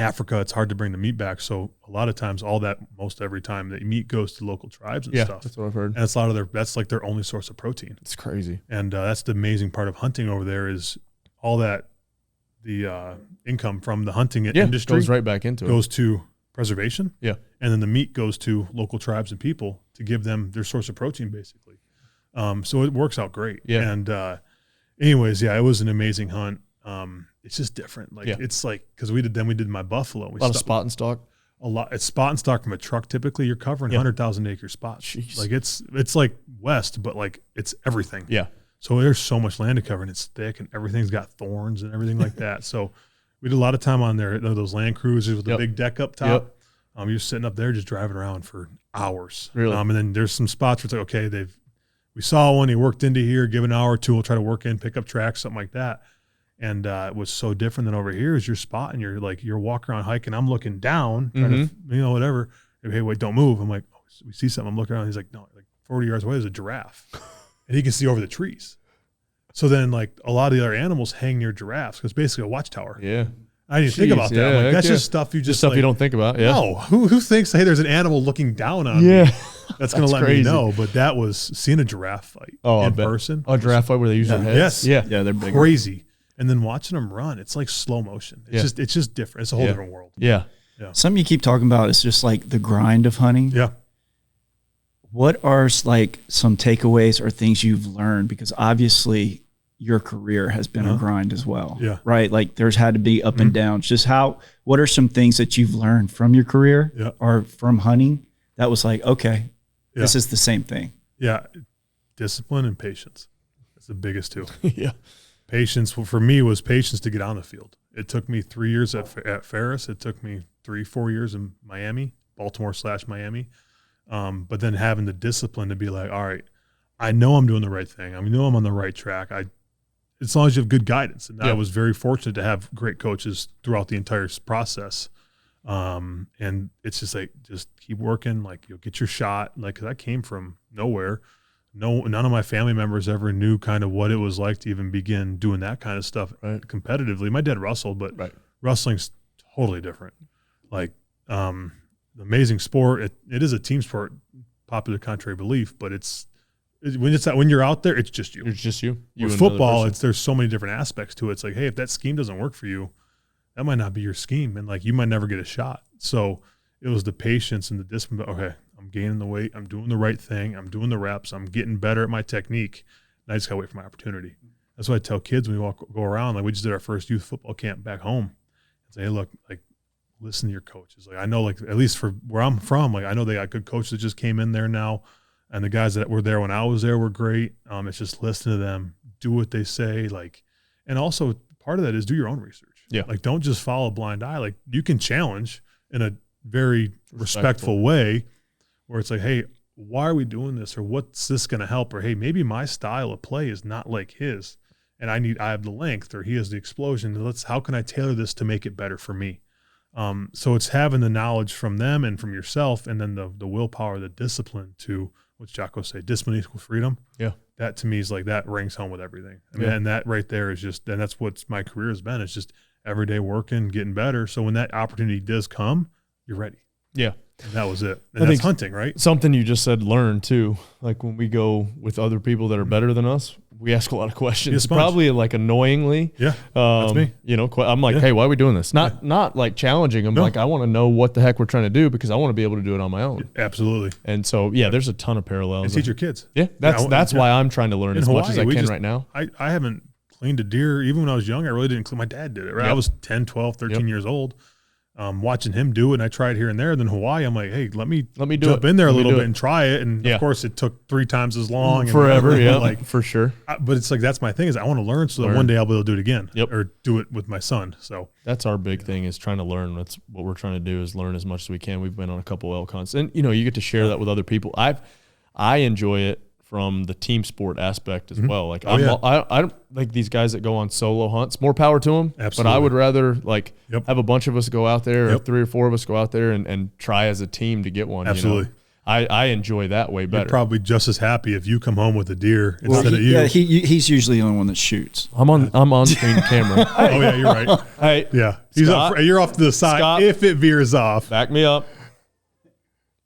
S1: Africa, it's hard to bring the meat back, so a lot of times, most every time, the meat goes to local tribes and stuff.
S2: That's what I've heard.
S1: And it's a lot of that's like their only source of protein.
S2: It's crazy.
S1: And that's the amazing part of hunting over there is all that the income from the hunting industry
S2: goes right back into
S1: goes to preservation.
S2: Yeah.
S1: And then the meat goes to local tribes and people to give them their source of protein, basically. So it works out great.
S2: Yeah.
S1: And anyways, it was an amazing hunt. It's just different. Like it's like, because we did my buffalo.
S2: A lot of spot and stock.
S1: It's spot and stock from a truck. Typically you're covering 100,000 acre spots.
S2: Jeez.
S1: Like it's like West, but like it's everything.
S2: Yeah.
S1: So there's so much land to cover and it's thick and everything's got thorns and everything like that. So we did a lot of time on there, those Land Cruisers with the big deck up top. Yep. You're sitting up there just driving around for hours.
S2: Really?
S1: And then there's some spots where it's like, okay, we saw one, he worked into here, give an hour or two, we'll try to work in, pick up tracks, something like that. And it was so different than over here is your spot and you're walking around hiking. I'm looking down, trying to, whatever. Hey, wait, don't move. I'm like, oh, we see something. I'm looking around. He's like, no, like 40 yards away is a giraffe. And he can see over the trees. So then like a lot of the other animals hang near giraffes because basically a watchtower.
S2: Yeah.
S1: I didn't think about that.
S2: Yeah,
S1: like, that's just stuff you just
S2: stuff you don't think about. Yeah.
S1: No, who thinks, hey, there's an animal looking down on me? That's going to let me know. But that was seeing a giraffe fight in person.
S2: Oh, a giraffe fight where they use their heads?
S1: Yes.
S4: Yeah, they're big.
S1: Crazy. And then watching them run, it's like slow motion. It's just different. It's a whole different world.
S2: Yeah.
S4: Something you keep talking about is just like the grind of hunting.
S1: Yeah.
S4: What are like some takeaways or things you've learned? Because obviously your career has been a grind as well.
S1: Yeah.
S4: Right. Like there's had to be up and downs. Just what are some things that you've learned from your career or from hunting that was like, okay, this is the same thing?
S1: Yeah. Discipline and patience. That's the biggest two.
S2: Yeah.
S1: Patience for me was patience to get on the field. It took me 3 years at Ferris. It took me 3-4 years in Miami, Baltimore/Miami. But then having the discipline to be like, all right, I know I'm doing the right thing. I know I'm on the right track. As long as you have good guidance. And I was very fortunate to have great coaches throughout the entire process. And it's just like, just keep working. Like you'll get your shot. Like, 'cause I came from nowhere. None of my family members ever knew kind of what it was like to even begin doing that kind of stuff competitively. My dad wrestled, but wrestling's totally different. Like, amazing sport. It is a team sport, popular contrary belief, but when you're out there, it's just you.
S2: It's just you.
S1: With football, there's so many different aspects to it. It's like, hey, if that scheme doesn't work for you, that might not be your scheme, and like you might never get a shot. So it was the patience and the discipline. Okay, I'm gaining the weight. I'm doing the right thing. I'm doing the reps. I'm getting better at my technique. And I just gotta wait for my opportunity. That's what I tell kids when we go around. Like we just did our first youth football camp back home. And say, hey, look, like listen to your coaches. Like I know, like at least for where I'm from, like I know they got good coaches that just came in there now. And the guys that were there when I was there were great. It's just listen to them, do what they say. Like, and also part of that is do your own research.
S2: Yeah.
S1: Like don't just follow a blind eye. Like you can challenge in a very respectful way where it's like, hey, why are we doing this? Or what's this going to help? Or, hey, maybe my style of play is not like his and I have the length or he has the explosion. How can I tailor this to make it better for me? So it's having the knowledge from them and from yourself and then the willpower, the discipline to what's Jocko say? Discipline equals freedom.
S2: Yeah.
S1: That to me is like, that rings home with everything. I mean, and that right there is just, and that's what my career has been. It's just every day working, getting better. So when that opportunity does come, you're ready.
S2: Yeah.
S1: And that was it. And that's hunting, right?
S2: Something you just said, learn too. Like when we go with other people that are better than us, we ask a lot of questions. Probably like annoyingly.
S1: Yeah. That's me.
S2: You know, I'm like, hey, why are we doing this? Not like challenging them. No. Like I want to know what the heck we're trying to do because I want to be able to do it on my own.
S1: Absolutely.
S2: And so, there's a ton of parallels.
S1: And teach your kids.
S2: Yeah. That's why I'm trying to learn as much as I can right now.
S1: I haven't cleaned a deer. Even when I was young, I really didn't clean. My dad did it, right? I was 10, 12, 13 years old. Watching him do it, and I tried here and there. And then Hawaii, I'm like, hey, let me jump in there a little bit and try it. And of course, it took 3 times as long.
S2: Forever, like for sure.
S1: But it's like that's my thing is I want to learn so that one day I'll be able to do it again, or do it with my son. So
S2: that's our big thing is trying to learn. That's what we're trying to do is learn as much as we can. We've been on a couple elk hunts, and you get to share that with other people. I enjoy it from the team sport aspect as well. Like I don't like these guys that go on solo hunts. More power to them.
S1: Absolutely.
S2: But I would rather have a bunch of us go out there, or 3 or 4 of us go out there and try as a team to get one.
S1: Absolutely.
S2: I enjoy that way better.
S1: You're probably just as happy if you come home with a deer instead of you.
S4: Yeah, he's usually the only one that shoots.
S2: I'm on screen camera.
S1: Oh yeah, you're right.
S2: Hey,
S1: yeah, you're off to the side Scott, if it veers off.
S2: Back me up.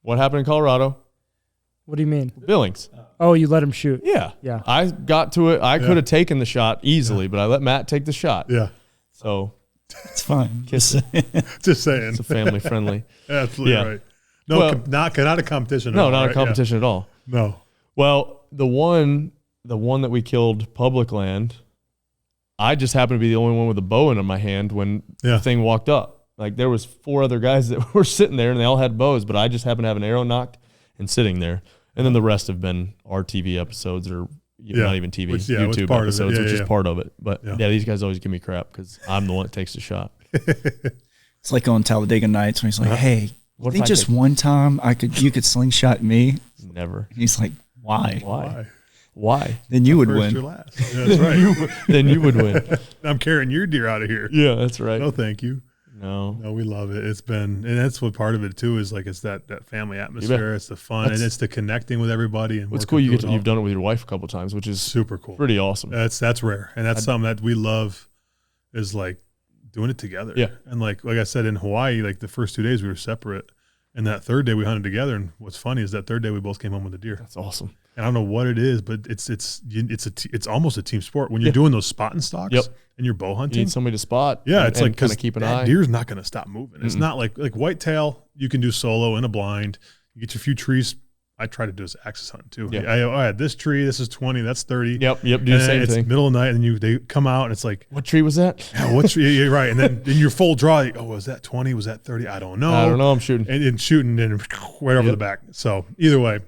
S2: What happened in Colorado?
S5: What do you mean?
S2: Billings.
S5: Oh, you let him shoot.
S2: Yeah. I got to it. I could have taken the shot easily, but I let Matt take the shot.
S1: Yeah.
S2: So
S4: it's fine.
S1: Just saying.
S2: It's a family friendly.
S1: Absolutely right. No, not a competition.
S2: No, not a competition at all.
S1: No.
S2: Well, the one that we killed public land, I just happened to be the only one with a bow in my hand when the thing walked up. Like there was 4 other guys that were sitting there and they all had bows, but I just happened to have an arrow knocked and sitting there. And then the rest have been our TV episodes or not even TV, YouTube episodes, which is part of it. But these guys always give me crap because I'm the one that takes the shot.
S4: It's like on Talladega Nights when he's like, hey, I think just one time you could slingshot me.
S2: Never.
S4: And he's like, why?
S2: Then
S4: you would win.
S1: Yeah, that's right.
S2: Then you would win.
S1: I'm carrying your deer out of here.
S2: Yeah, that's right.
S1: No, thank you.
S2: No,
S1: we love it. It's been, and that's what part of it too is like it's that family atmosphere. It's the fun and it's the connecting with everybody. And
S2: what's cool, you've done it with your wife a couple of times, which is
S1: super cool,
S2: pretty awesome.
S1: That's rare, and that's something that we love is like doing it together.
S2: Yeah,
S1: and like I said in Hawaii, like the first 2 days we were separate, and that third day we hunted together. And what's funny is that third day we both came home with a deer.
S2: That's awesome. And
S1: I don't know what it is, but it's almost a team sport when you're doing those spot and stalks.
S2: Yep.
S1: And you're bow hunting.
S2: You need somebody to spot.
S1: Yeah, it's like
S2: kind of keep an eye.
S1: Deer's not going to stop moving. It's not like whitetail. You can do solo in a blind. You get your few trees. I try to do this axis hunt too.
S2: Yep.
S1: I had this tree. This is 20. That's 30.
S2: Yep. Do the same thing.
S1: It's middle of the night, and they come out, and it's like,
S2: what tree was that?
S1: Yeah, what tree? You're right. And then in your full draw, was that 20? Was that 30? I don't know.
S2: I'm shooting.
S1: And shooting and right over the back. So either way,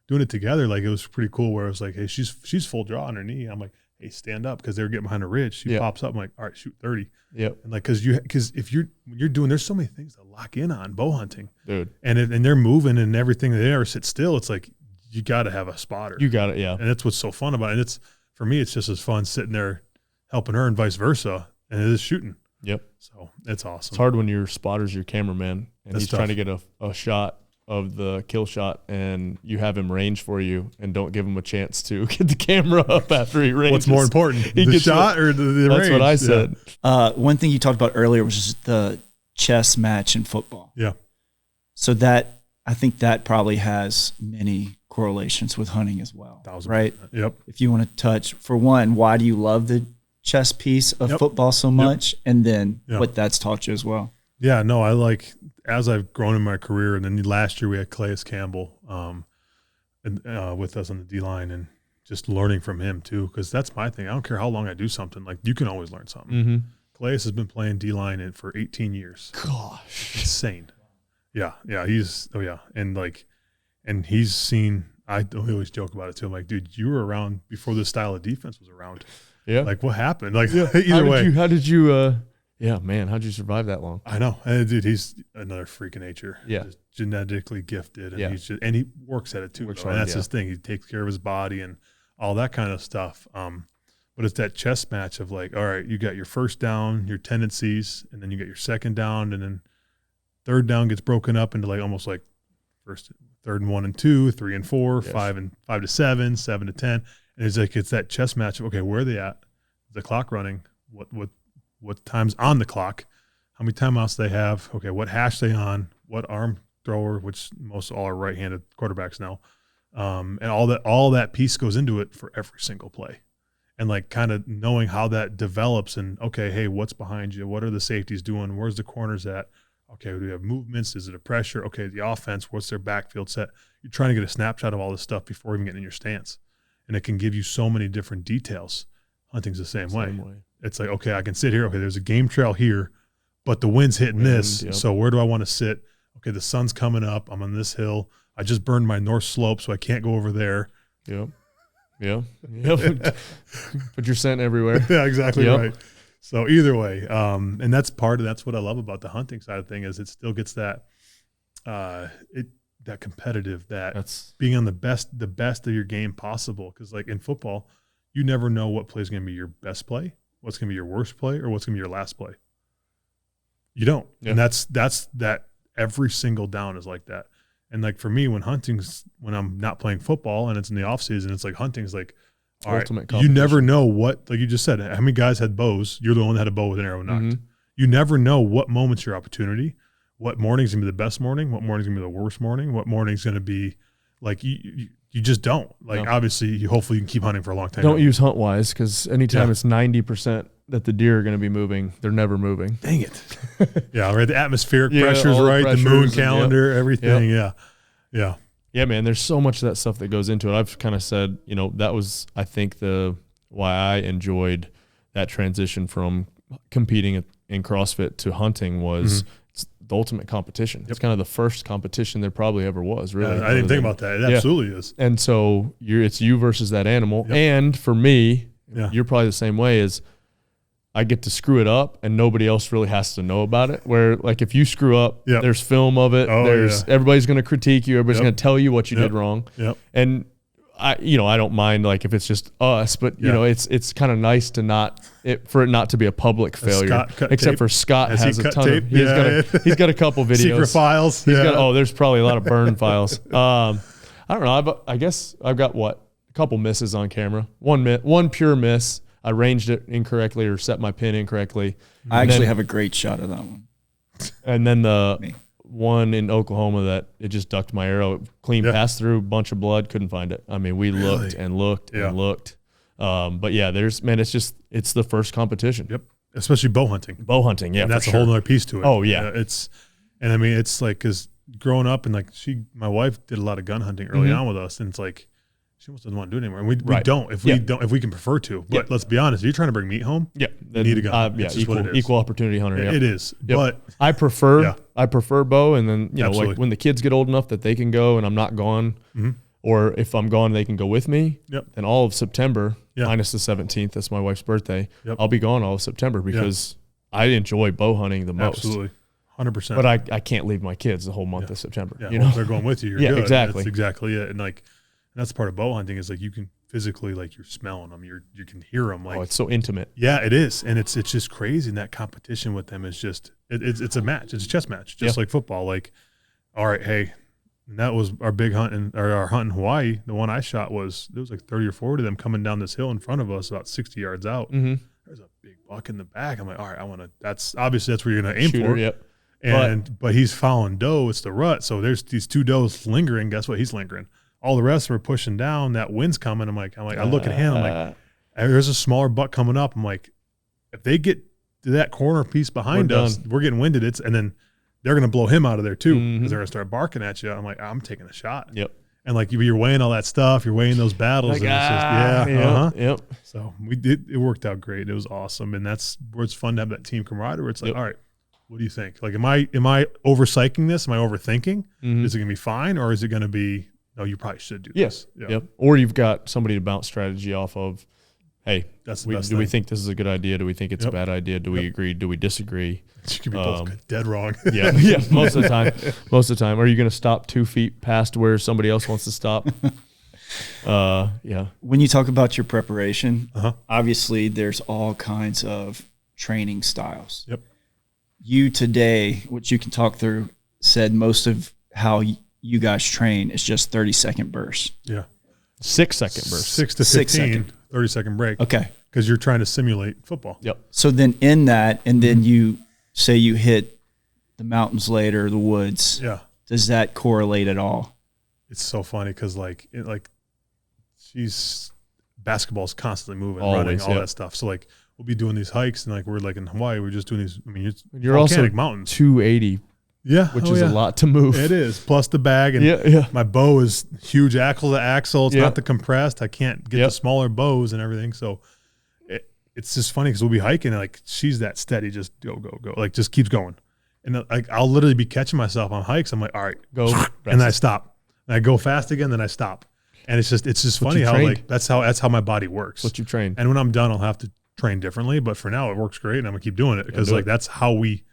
S1: doing it together, like it was pretty cool. Where it was like, hey, she's full draw on her knee. I'm like, hey, stand up, because they were getting behind a ridge. She pops up. I'm like, all right, shoot 30.
S2: Yep.
S1: And like, because when you're doing, there's so many things to lock in on bow hunting,
S2: dude.
S1: And they're moving and everything. They never sit still. It's like you got to have a spotter.
S2: You got it, yeah.
S1: And that's what's so fun about it. And it's for me, it's just as fun sitting there helping her and vice versa, and it is shooting.
S2: Yep.
S1: So it's awesome.
S2: It's hard when your spotter's your cameraman and
S1: That's
S2: he's
S1: tough.
S2: trying to get a shot of the kill shot, and you have him range for you and don't give him a chance to get the camera up after he ranges.
S1: What's more important, the shot or the range?
S2: That's what I said.
S4: Yeah. One thing you talked about earlier was just the chess match in football.
S1: Yeah.
S4: So I think that probably has many correlations with hunting as well,
S1: 1,000%.
S4: right?
S1: Yep.
S4: If you want to touch, for one, why do you love the chess piece of football so much? And then what that's taught you as well.
S1: Yeah, no, I like, as I've grown in my career, and then last year we had Clayus Campbell with us on the D-line, and just learning from him too, because that's my thing. I don't care how long I do something, like you can always learn something.
S2: Mm-hmm.
S1: Clayus has been playing D-line for 18 years.
S2: Gosh.
S1: It's insane. Yeah, and he's seen, I always joke about it too. I'm like, dude, you were around before this style of defense was around.
S2: Yeah.
S1: Like, what happened? Like, either way.
S2: How did you how'd you survive that long?
S1: I know. And dude, he's another freak of nature.
S2: Yeah.
S1: Just genetically gifted. And and he works at it too. And that's his thing. He takes care of his body and all that kind of stuff. But it's that chess match of like, all right, you got your first down, your tendencies, and then you get your second down, and then third down gets broken up into like almost like 3rd and 1 and 2, 3 and 4, 5 to 7, 7 to 10. And it's like, it's that chess match of, okay, where are they at? Is the clock running? What time's on the clock? How many timeouts they have? Okay, what hash they on? What arm thrower, which most all are right-handed quarterbacks now. And all that piece goes into it for every single play. And like kind of knowing how that develops and, okay, hey, what's behind you? What are the safeties doing? Where's the corners at? Okay, do we have movements? Is it a pressure? Okay, the offense, what's their backfield set? You're trying to get a snapshot of all this stuff before even getting in your stance. And it can give you so many different details. Hunting's the same way. It's like, okay, I can sit here. Okay, there's a game trail here, but the wind's hitting this. Yep. So where do I want to sit? Okay, the sun's coming up. I'm on this hill. I just burned my north slope, so I can't go over there.
S2: Yep. Put your scent everywhere.
S1: Yeah, exactly right. So either way, and that's what I love about the hunting side of thing is it still gets that that competitive, that's being on the best of your game possible. Because like in football, you never know what play is going to be your best play, what's going to be your worst play, or what's going to be your last play. You don't, and that's that every single down is like that. And like for me, when I'm not playing football and it's in the off season, it's like hunting's like, all right, you never know what, like you just said, how many guys had bows? You're the one that had a bow with an arrow knocked. Mm-hmm. You never know what moment's your opportunity, what morning's gonna be the best morning, what morning's gonna be the worst morning, what morning's gonna be like you just don't. Like obviously, hopefully you can keep hunting for a long time.
S2: Don't use HuntWise because anytime it's 90% that the deer are going to be moving, they're never moving.
S1: Dang it. Yeah, right. The atmospheric pressure's right, the moon calendar, everything. Yeah.
S2: Yeah, man, there's so much of that stuff that goes into it. I've kind of said, that was, I think, why I enjoyed that transition from competing in CrossFit to hunting was it's the ultimate competition. It's kind of the first competition there probably ever was, really.
S1: I didn't think about that. It absolutely is.
S2: And so it's you versus that animal. Yep. And for me, you're probably the same way, is I get to screw it up and nobody else really has to know about it. Where like if you screw up, there's film of it. Everybody's going to critique you. Everybody's going to tell you what you did wrong. Yep. And I don't mind like if it's just us, but it's kind of nice to for it not to be a public failure. Except for Scott has a ton of. He's got a couple videos.
S1: Secret files.
S2: He's got there's probably a lot of burn files. I don't know. I guess I've got a couple misses on camera. One pure miss. I ranged it incorrectly or set my pin incorrectly.
S4: I actually have a great shot of that one.
S2: And then the one in Oklahoma that it just ducked my arrow, clean pass through, bunch of blood, couldn't find it. I mean, we looked and looked and looked. But yeah, it's the first competition.
S1: Yep. Especially bow hunting.
S2: Yeah.
S1: And that's a whole other piece to it.
S2: Oh yeah.
S1: It's like, cause growing up and like my wife did a lot of gun hunting early on with us. And it's like, she almost doesn't want to do it anymore. And we don't if we can prefer to. But let's be honest, if you're trying to bring meat home, you need a gun.
S2: Equal opportunity hunter.
S1: It is. Yep. But
S2: I prefer bow, and then like when the kids get old enough that they can go and I'm not gone, or if I'm gone they can go with me. Yep. Then all of September, minus the 17th, that's my wife's birthday. Yep. I'll be gone all of September because I enjoy bow hunting the most.
S1: Absolutely. 100%.
S2: But I can't leave my kids the whole month of September.
S1: Yeah, if they're going with you, you're good.
S2: Exactly.
S1: That's exactly it. And like that's part of bow hunting is like you can physically, like you're smelling them, you can hear them. Like
S2: it's so intimate.
S1: Yeah, it is, and it's just crazy. And that competition with them is just it's a match. It's a chess match, just like football. Like, all right, hey, and that was our big hunt our hunt in Hawaii. The one I shot there was like 30 or 40 of them coming down this hill in front of us, about 60 yards out. Mm-hmm. There's a big buck in the back. I'm like, all right, that's where you're gonna aim for.
S2: Yep.
S1: But he's following doe. It's the rut. So there's these two does lingering. Guess what? He's lingering. All the rest were pushing down. That wind's coming. I'm like, I look at him. I'm like, there's a smaller buck coming up. I'm like, if they get to that corner piece behind us, we're getting winded. And then they're going to blow him out of there too because they're going to start barking at you. I'm like, I'm taking a shot.
S2: Yep.
S1: And like you're weighing all that stuff. You're weighing those battles.
S2: Like,
S1: and it's just,
S2: Yep.
S1: So it worked out great. It was awesome. And that's where it's fun to have that team camaraderie where it's like, all right, what do you think? Like, am I over-psyching this? Am I overthinking? Is it going to be fine? Or is it going to be, no, you probably should do this.
S2: Yep. Or you've got somebody to bounce strategy off of. Hey,
S1: that's
S2: do we think this is a good idea? Do we think it's a bad idea? Do we agree? Do we disagree?
S1: You could be both dead wrong.
S2: Yeah. Most of the time. Are you going to stop 2 feet past where somebody else wants to stop?
S4: When you talk about your preparation, obviously there's all kinds of training styles.
S1: Yep.
S4: You today, which you can talk through, said most of how you guys train is just 30-second bursts.
S1: Yeah.
S2: 6 second burst.
S1: 6 to 15, 30-second break.
S4: Okay.
S1: Because you're trying to simulate football.
S2: Yep.
S4: So then in that, and then you say you hit the mountains later, the woods.
S1: Yeah.
S4: Does that correlate at all?
S1: It's so funny because she's basketball's constantly moving,
S2: Always,
S1: running, all
S2: yep.
S1: that stuff. So like we'll be doing these hikes and like we're like in Hawaii, we're just doing these. I mean, it's
S2: You're also
S1: volcanic mountains.
S2: 280,
S1: Yeah,
S2: which is a lot to move.
S1: It is plus the bag and my bow is huge axle to axle. It's not the compressed. I can't get the smaller bows and everything. So it's just funny because we'll be hiking and like she's that steady, just go, like just keeps going. And like I'll literally be catching myself on hikes. I'm like, all right,
S2: go,
S1: and then I stop. And I go fast again, then I stop. And it's just funny how like that's how my body works.
S2: What you train.
S1: And when I'm done, I'll have to train differently. But for now, it works great, and I'm gonna keep doing it because like that's how we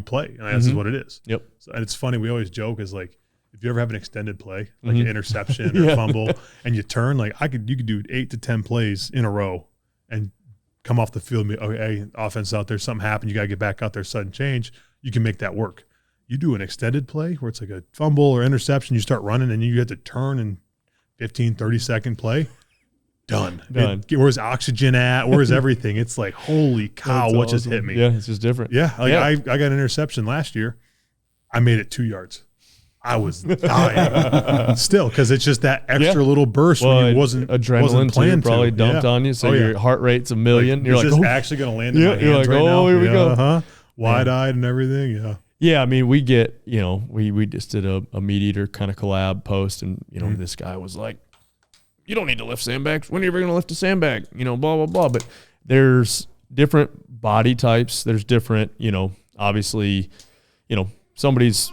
S1: play. And that's what it is.
S2: Yep.
S1: So, and it's funny. We always joke is like if you ever have an extended play, like an interception or a fumble, and you turn like you could do 8 to 10 plays in a row and come off the field and be, okay, offense out there, something happened, you got to get back out there, sudden change, you can make that work. You do an extended play where it's like a fumble or interception, you start running and you have to turn in 15, 30-second play, done. Where's oxygen at? Where's everything? It's like, holy cow,
S2: That's
S1: what just
S2: awesome.
S1: hit me?
S2: Yeah, it's just different.
S1: Yeah, like I got an interception last year. I made it 2 yards. I was dying still because it's just that extra little burst when it wasn't
S2: adrenaline
S1: planned
S2: probably dumped on you, so your heart rate's a million. You're
S1: is
S2: like,
S1: this actually going to land in my hands
S2: you're like,
S1: right now?
S2: Here we go.
S1: Wide-eyed and everything. Yeah.
S2: Yeah, I mean, we get, we just did a meat eater kind of collab post, and this guy was like, you don't need to lift sandbags. When are you ever going to lift a sandbag? Blah blah blah. But there's different body types. There's different, obviously, somebody's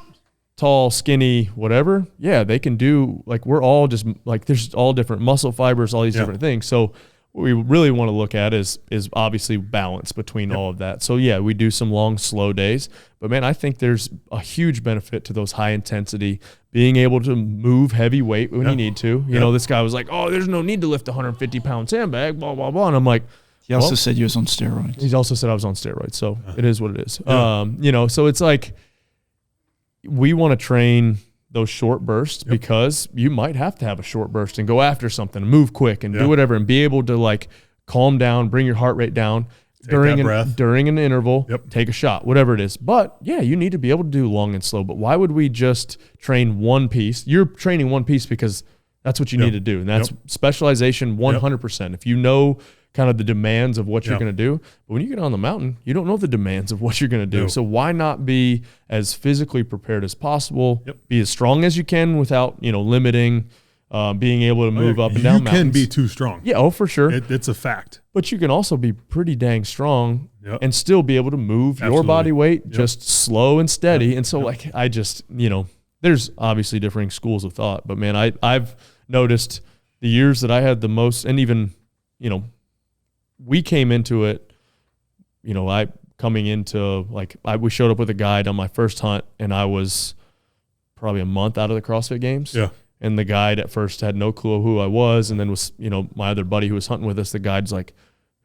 S2: tall, skinny, whatever, yeah, they can do, like, we're all just, like, there's all different muscle fibers, all these different things. So what we really want to look at is obviously balance between all of that. So, yeah, we do some long, slow days. But, man, I think there's a huge benefit to those high intensity, being able to move heavy weight when you need to. You know, this guy was like, oh, there's no need to lift a 150-pound sandbag, blah, blah, blah. And I'm like,
S4: he also said you was on steroids.
S2: He also said I was on steroids. So it is what it is. So it's like, we want to train those short bursts because you might have to have a short burst and go after something and move quick and do whatever and be able to like calm down, bring your heart rate down during an interval, take a shot, whatever it is. But yeah, you need to be able to do long and slow. But why would we just train one piece? You're training one piece because that's what you need to do. And that's specialization 100%. If you know kind of the demands of what you're going to do. But when you get on the mountain, you don't know the demands of what you're going to do. So why not be as physically prepared as possible, be as strong as you can without, limiting, being able to move up and down mountains.
S1: You can be too strong.
S2: Yeah, for sure.
S1: It's a fact.
S2: But you can also be pretty dang strong and still be able to move your body weight just slow and steady. And so like, I just, there's obviously differing schools of thought, but man, I've noticed the years that I had the most, and even, we came into it, we showed up with a guide on my first hunt, and I was probably a month out of the CrossFit Games. Yeah. And the guide at first had no clue who I was, and then was, my other buddy who was hunting with us, the guide's like,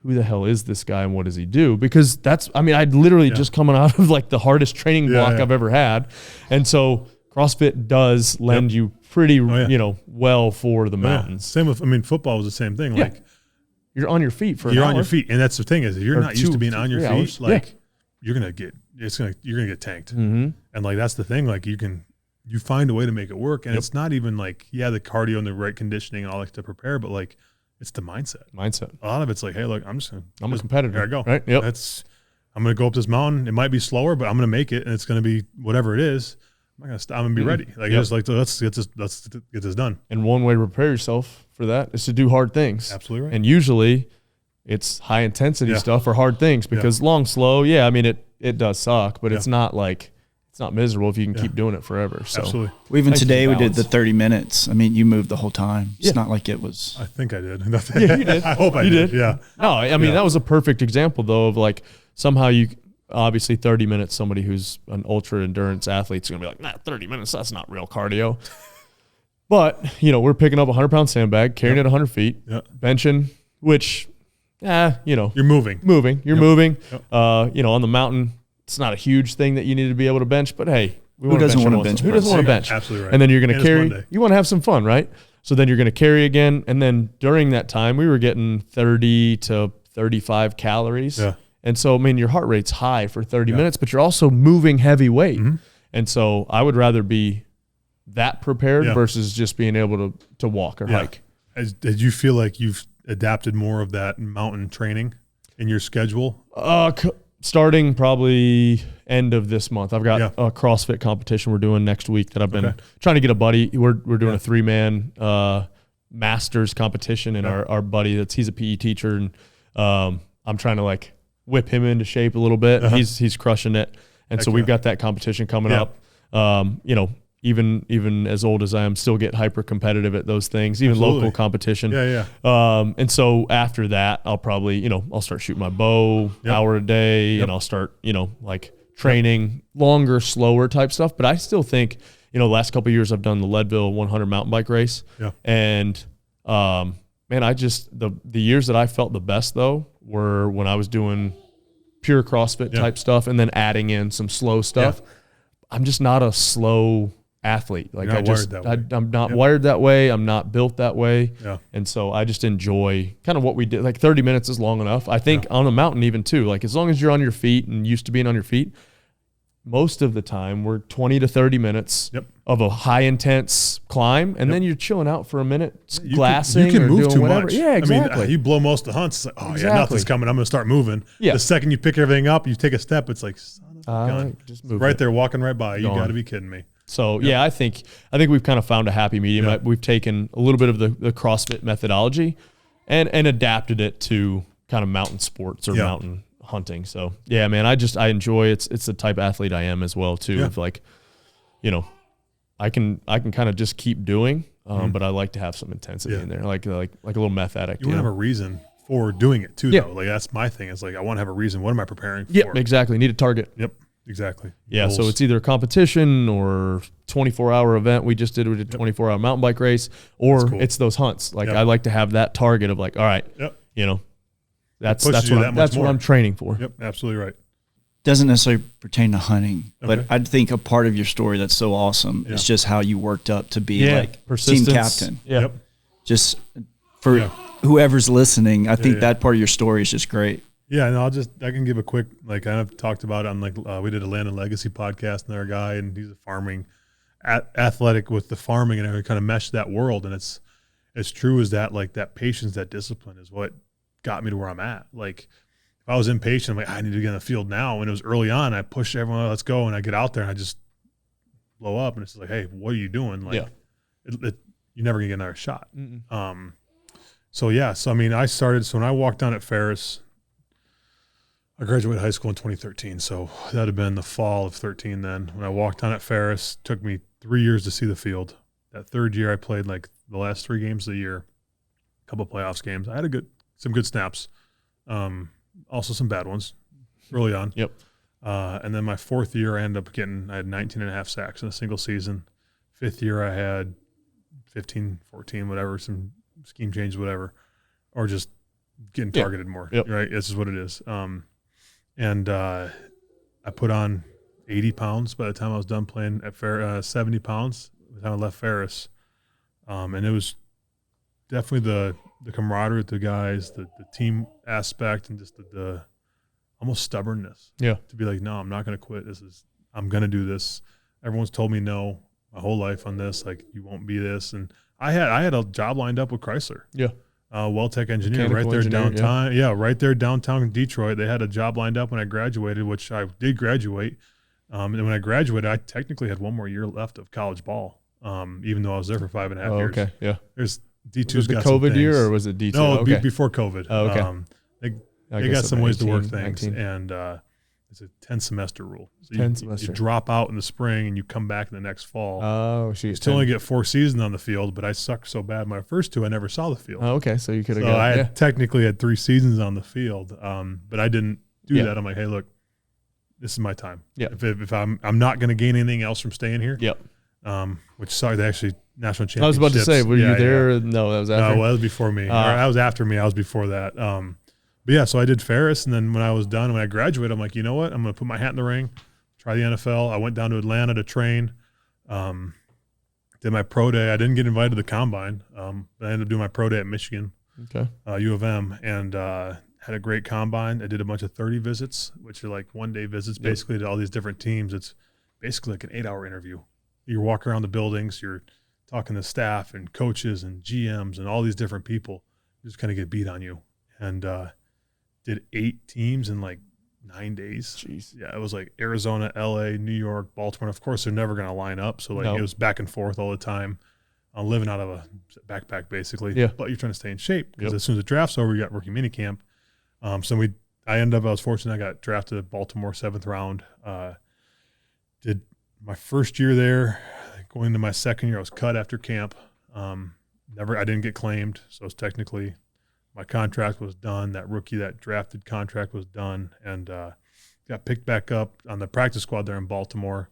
S2: who the hell is this guy and what does he do? Because I'd literally just coming out of like the hardest training block I've ever had. And so CrossFit does lend you pretty, well for the mountains.
S1: Same with, football was the same thing. Like,
S2: you're on your feet for an
S1: hour.
S2: You're
S1: on your feet. And that's the thing is if you're not used to being on your feet, like you're going to get tanked. Mm-hmm. And like, that's the thing. Like you find a way to make it work. And it's not even like, the cardio and the right conditioning and all that to prepare, but like it's the mindset. A lot of it's like, hey, look, I'm a competitor. There I go. Right. Yep. I'm going to go up this mountain. It might be slower, but I'm going to make it. And it's going to be whatever it is. I'm not going to stop. I'm going to be ready. Like, just like, let's get this done.
S2: And one way to prepare yourself for that is to do hard things.
S1: Absolutely right.
S2: And usually it's high intensity stuff or hard things because long, slow, it does suck, but it's not like, it's not miserable if you can keep doing it forever. So
S1: absolutely.
S4: Well, even today we did the 30 minutes. You moved the whole time. It's not like it was.
S1: I think I did.
S2: Yeah, you did.
S1: I hope I did. Yeah.
S2: No, that was a perfect example though of like somehow you obviously 30 minutes, somebody who's an ultra endurance athlete is going to be like, 30 minutes, that's not real cardio. But, we're picking up a 100-pound sandbag, carrying it 100 feet, benching, which,
S1: you're moving.
S2: You're moving. On the mountain, it's not a huge thing that you need to be able to bench, but hey, Who doesn't want to bench? Who doesn't want to bench?
S1: Absolutely right.
S2: And then you're going to
S1: And it's
S2: carry.
S1: Monday.
S2: You want to have some fun, right? So then you're going to carry again. And then during that time, we were getting 30 to 35 calories.
S1: Yeah.
S2: And so, I mean, your heart rate's high for 30 minutes, but you're also moving heavy weight.
S1: Mm-hmm.
S2: And so I would rather be that prepared versus just being able to walk or hike.
S1: Did you feel like you've adapted more of that mountain training in your schedule?
S2: Starting probably end of this month. I've got a CrossFit competition we're doing next week that I've been trying to get a buddy. We're doing a 3-man masters competition, and our buddy he's a PE teacher, and I'm trying to like whip him into shape a little bit. He's crushing it. And so we've got that competition coming up. You know, even as old as I am, still get hyper competitive at those things, even local competition. And so after that, I'll probably, I'll start shooting my bow hour a day, and I'll start, like training longer, slower type stuff. But I still think, the last couple of years I've done the Leadville 100 mountain bike race. And, man, the years that I felt the best though were when I was doing pure CrossFit type stuff and then adding in some slow stuff. I'm just not a slow athlete. Like I'm not wired that way. I'm not built that way. And so I just enjoy kind of what we did. Like 30 minutes is long enough. I think on a mountain even too, like as long as you're on your feet and used to being on your feet, most of the time we're 20 to 30 minutes of a high intense climb. And then you're chilling out for a minute, glassing
S1: you can
S2: or
S1: move
S2: doing
S1: too
S2: whatever.
S1: much.
S2: Yeah, exactly.
S1: I mean, you blow most of the hunts. It's like, nothing's coming. I'm going to start moving. The second you pick everything up, you take a step. It's like, son of a gun.
S2: Just move
S1: right there, walking right by. You got to be kidding me.
S2: So I think we've kind of found a happy medium. We've taken a little bit of the CrossFit methodology and adapted it to kind of mountain sports or mountain hunting. So man, I enjoy it. It's the type of athlete I am as well too. Of like, I can kind of just keep doing, but I like to have some intensity in there, like a little meth addict.
S1: You want to have a reason for doing it too, though. Like that's my thing. It's like I want to have a reason. What am I preparing for?
S2: Yeah, exactly. Need a target.
S1: Yep. Exactly.
S2: Yeah,
S1: Goals.
S2: so it's either a competition or 24-hour event. We did 24-hour mountain bike race, or it's those hunts. Like I like to have that target of like, all right, that's what I'm training for.
S1: Yep, absolutely right.
S4: Doesn't necessarily pertain to hunting, but I think a part of your story that's so awesome is just how you worked up to be like team captain.
S1: Yep.
S4: Just for whoever's listening, I think that part of your story is just great.
S1: Yeah, and I can give a quick, like I've talked about it on like, we did a Land and Legacy podcast and our guy, and he's a farming, athletic with the farming, and I kind of meshed that world. And it's as true as that, like that patience, that discipline is what got me to where I'm at. Like if I was impatient, I'm like, I need to get in the field now. When it was early on, I pushed everyone, let's go. And I get out there and I just blow up. And it's like, hey, what are you doing? Like you're never gonna get another shot. So I mean, when I walked down at Ferris, I graduated high school in 2013, so that would have been the fall of 13 then. When I walked on at Ferris, it took me 3 years to see the field. That third year, I played like the last 3 games of the year, a couple of playoffs games. I had some good snaps, also some bad ones early on. And then my 4th year, I had 19 and a half sacks in a single season. 5th year, I had 15, 14, whatever, some scheme changes, whatever, or just getting targeted more, right? This is what it is. And I put on 80 pounds by the time I was done playing at 70 pounds by the time I left Ferris. And it was definitely the camaraderie with the guys, the team aspect, and just the almost stubbornness. To be like, no, I'm not going to quit. I'm going to do this. Everyone's told me no my whole life on this. Like, you won't be this. And I had a job lined up with Chrysler. Well-tech engineer right there downtown. Right there downtown Detroit. They had a job lined up when I graduated, which I did graduate. And when I graduated, I technically had 1 more year left of college ball, even though I was there for 5.5 years.
S2: Okay, yeah.
S1: There's D2's
S2: was it the
S1: got
S2: COVID
S1: some
S2: year, or was it D2?
S1: No, before COVID.
S2: Oh, okay.
S1: They got some ways to work things,
S2: 19.
S1: and it's a 10-semester rule. So
S2: 10
S1: you
S2: semester.
S1: drop out in the spring and you come back in the next fall.
S2: Oh, shoot.
S1: You still only get 4 seasons on the field, but I sucked so bad my first 2 I never saw the field.
S2: Oh, okay, so you could have
S1: So I technically had 3 seasons on the field, but I didn't do that. I'm like, hey, look, this is my time. If I'm not going to gain anything else from staying here. Which sorry, they actually national championships.
S2: I was about to say, were you there? No, that was after.
S1: No, that was before me. I was after me. I was before that. But so I did Ferris, and then when I was done, when I graduated, I'm like, you know what? I'm going to put my hat in the ring, try the NFL. I went down to Atlanta to train. Did my pro day. I didn't get invited to the combine. But I ended up doing my pro day at Michigan, U of M, and had a great combine. I did a bunch of 30 visits, which are like one-day visits, basically to all these different teams. It's basically like an 8-hour interview. You're walking around the buildings. You're talking to staff and coaches and GMs and all these different people. Just kind of get beat on you. And did 8 teams in like 9 days.
S2: Jeez.
S1: Yeah, it was like Arizona, LA, New York, Baltimore. Of course, they're never going to line up. So like it was back and forth all the time. I'm living out of a backpack basically.
S2: Yeah.
S1: But you're trying to stay in shape because as soon as the draft's over, you got rookie mini camp. I was fortunate. I got drafted at Baltimore 7th round. Did my first year there. Going into my second year, I was cut after camp. I didn't get claimed. So it's technically my contract was done. That drafted contract was done, and got picked back up on the practice squad there in Baltimore.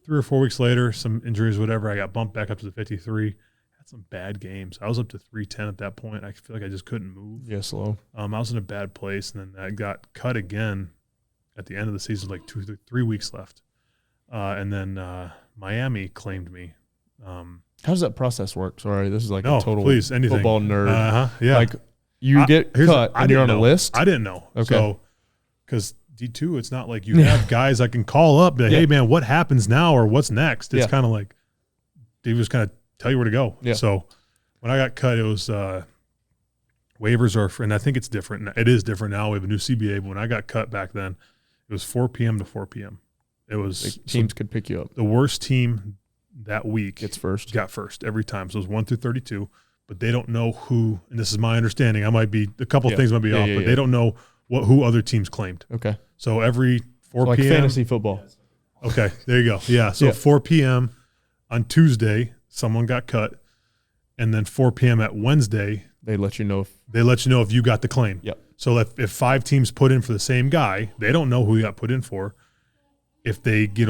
S1: 3 or 4 weeks later, some injuries, whatever, I got bumped back up to the 53. Had some bad games. I was up to 310 at that point. I feel like I just couldn't move.
S2: Yeah, slow.
S1: I was in a bad place, and then I got cut again at the end of the season, like 2 to 3 weeks left. And then Miami claimed me.
S2: How does that process work? Sorry, this is like
S1: No,
S2: a total
S1: please, anything.
S2: football nerd.
S1: Yeah.
S2: Like you get cut and you're on a list?
S1: I didn't know.
S2: Okay.
S1: So, because D2, it's not like you have guys I can call up that, hey, man, what happens now or what's next? It's kind of like they just kind of tell you where to go.
S2: Yeah.
S1: So when I got cut, it was waivers are, and I think it's different. It is different now. We have a new CBA, but when I got cut back then, it was 4 p.m. to 4 p.m. It was
S2: like teams could pick you up.
S1: The worst team that week got first every time. So it was 1 through 32, but they don't know who, and this is my understanding. I might be, a couple of things might be off, but they don't know who other teams claimed.
S2: Okay.
S1: So every 4
S2: like
S1: p.m.
S2: fantasy football.
S1: Okay, there you go. Yeah. So 4 p.m. on Tuesday, someone got cut, and then 4 p.m. at Wednesday,
S2: they let you know
S1: if you got the claim.
S2: Yep.
S1: So if 5 teams put in for the same guy, they don't know who he got put in for. If they get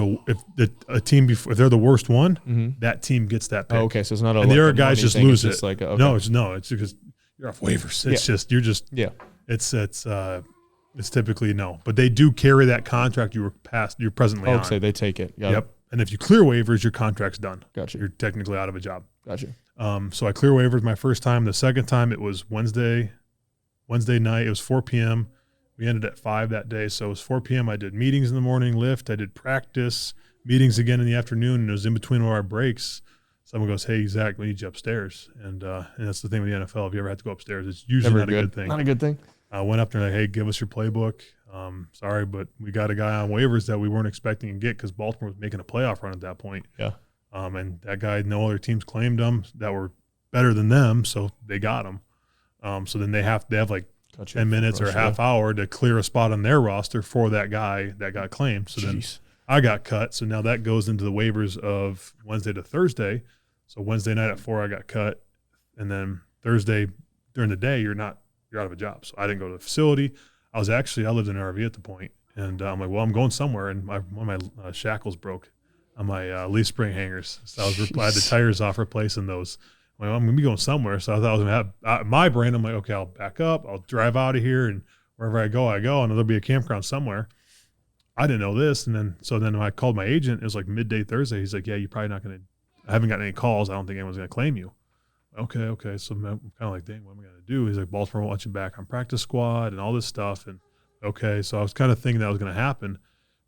S1: a team before, if they're the worst one, that team gets that pick.
S2: Oh, okay, so it's not a.
S1: And the other guys just lose it.
S2: Like
S1: No, it's because you're off waivers. It's typically no, but they do carry that contract you're presently on.
S2: Okay, they take it.
S1: Yep. And if you clear waivers, your contract's done.
S2: Gotcha.
S1: You're technically out of a job.
S2: Gotcha.
S1: So I clear waivers my first time. The second time it was Wednesday night. It was 4 p.m. We ended at 5 that day. So it was 4 p.m. I did meetings in the morning, lift. I did practice, meetings again in the afternoon, and it was in between all our breaks. Someone goes, hey, Zach, we need you upstairs. And that's the thing with the NFL. If you ever have to go upstairs, it's usually not a good thing.
S2: Not a good thing.
S1: I went up there like, hey, give us your playbook. Sorry, but we got a guy on waivers that we weren't expecting to get because Baltimore was making a playoff run at that point.
S2: Yeah.
S1: And that guy, no other teams claimed him that were better than them, so they got him. So then they have like 10 minutes or a half hour to clear a spot on their roster for that guy that got claimed. So then I got cut. So now that goes into the waivers of Wednesday to Thursday. So Wednesday night at 4, I got cut. And then Thursday during the day, you're out of a job. So I didn't go to the facility. I lived in an RV at the point. And I'm like, well, I'm going somewhere. And one of my shackles broke on my leaf spring hangers. So I had the tires off replacing those. I'm going to be going somewhere. So I thought I was going to have my brain. I'm like, okay, I'll back up. I'll drive out of here. And wherever I go, and there'll be a campground somewhere. I didn't know this. And then when I called my agent, it was like midday Thursday. He's like, yeah, you're probably not going to, I haven't gotten any calls. I don't think anyone's going to claim you. Okay. So I'm kind of like, dang, what am I going to do? He's like, Baltimore wants you back on practice squad and all this stuff. And okay. So I was kind of thinking that was going to happen.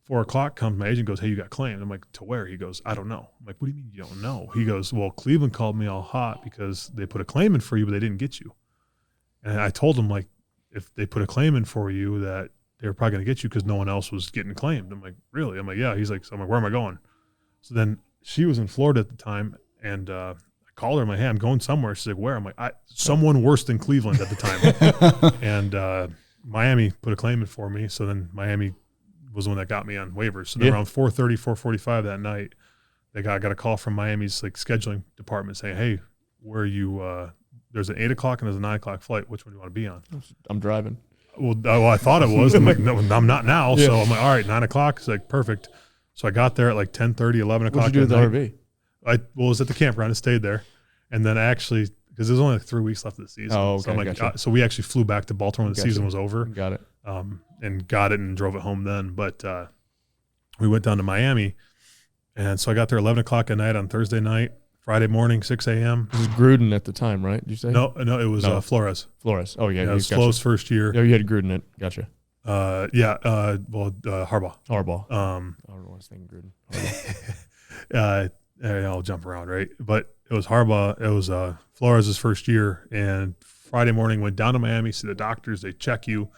S1: 4 o'clock comes, my agent goes, hey, you got claimed. I'm like, to where? He goes, I don't know. I'm like, what do you mean you don't know? He goes, well, Cleveland called me all hot because they put a claim in for you, but they didn't get you. And I told him, like, if they put a claim in for you, that they were probably going to get you because no one else was getting claimed. I'm like, really? I'm like, yeah. He's like, so I'm like, where am I going? So then she was in Florida at the time, and I called her. I'm like, hey, I'm going somewhere. She's like, where? I'm like, someone worse than Cleveland at the time. And Miami put a claim in for me. So then Miami was the one that got me on waivers. So then around 4:30, 4:45 that night, I got a call from Miami's like scheduling department saying, hey, where are you? There's an 8 o'clock and there's a 9 o'clock flight. Which one do you want to be on?
S2: I'm driving.
S1: Well, I thought it was. I'm like, no, I'm not now. Yeah. So I'm like, all right, 9 o'clock. It's like, perfect. So I got there at like 10:30, 11 o'clock.
S2: What'd you do with the RV?
S1: I was at the campground. I stayed there. And then because there's only like 3 weeks left of the season.
S2: Oh, okay.
S1: So I'm like, so we actually flew back to Baltimore when the season was over.
S2: Got it.
S1: And got it and drove it home then. But we went down to Miami. And so I got there 11 o'clock at night on Thursday night, Friday morning, 6 a.m.
S2: This is Gruden at the time, right? Did you say?
S1: No, it was Flores.
S2: Flores. Oh, yeah.
S1: It was Flo's first year.
S2: Oh, you had Gruden it. Gotcha.
S1: Harbaugh.
S2: Harbaugh. I don't know why I was thinking Gruden.
S1: I'll jump around, right? But it was Harbaugh. It was Flores' first year. And Friday morning, went down to Miami, see the doctors. They check you.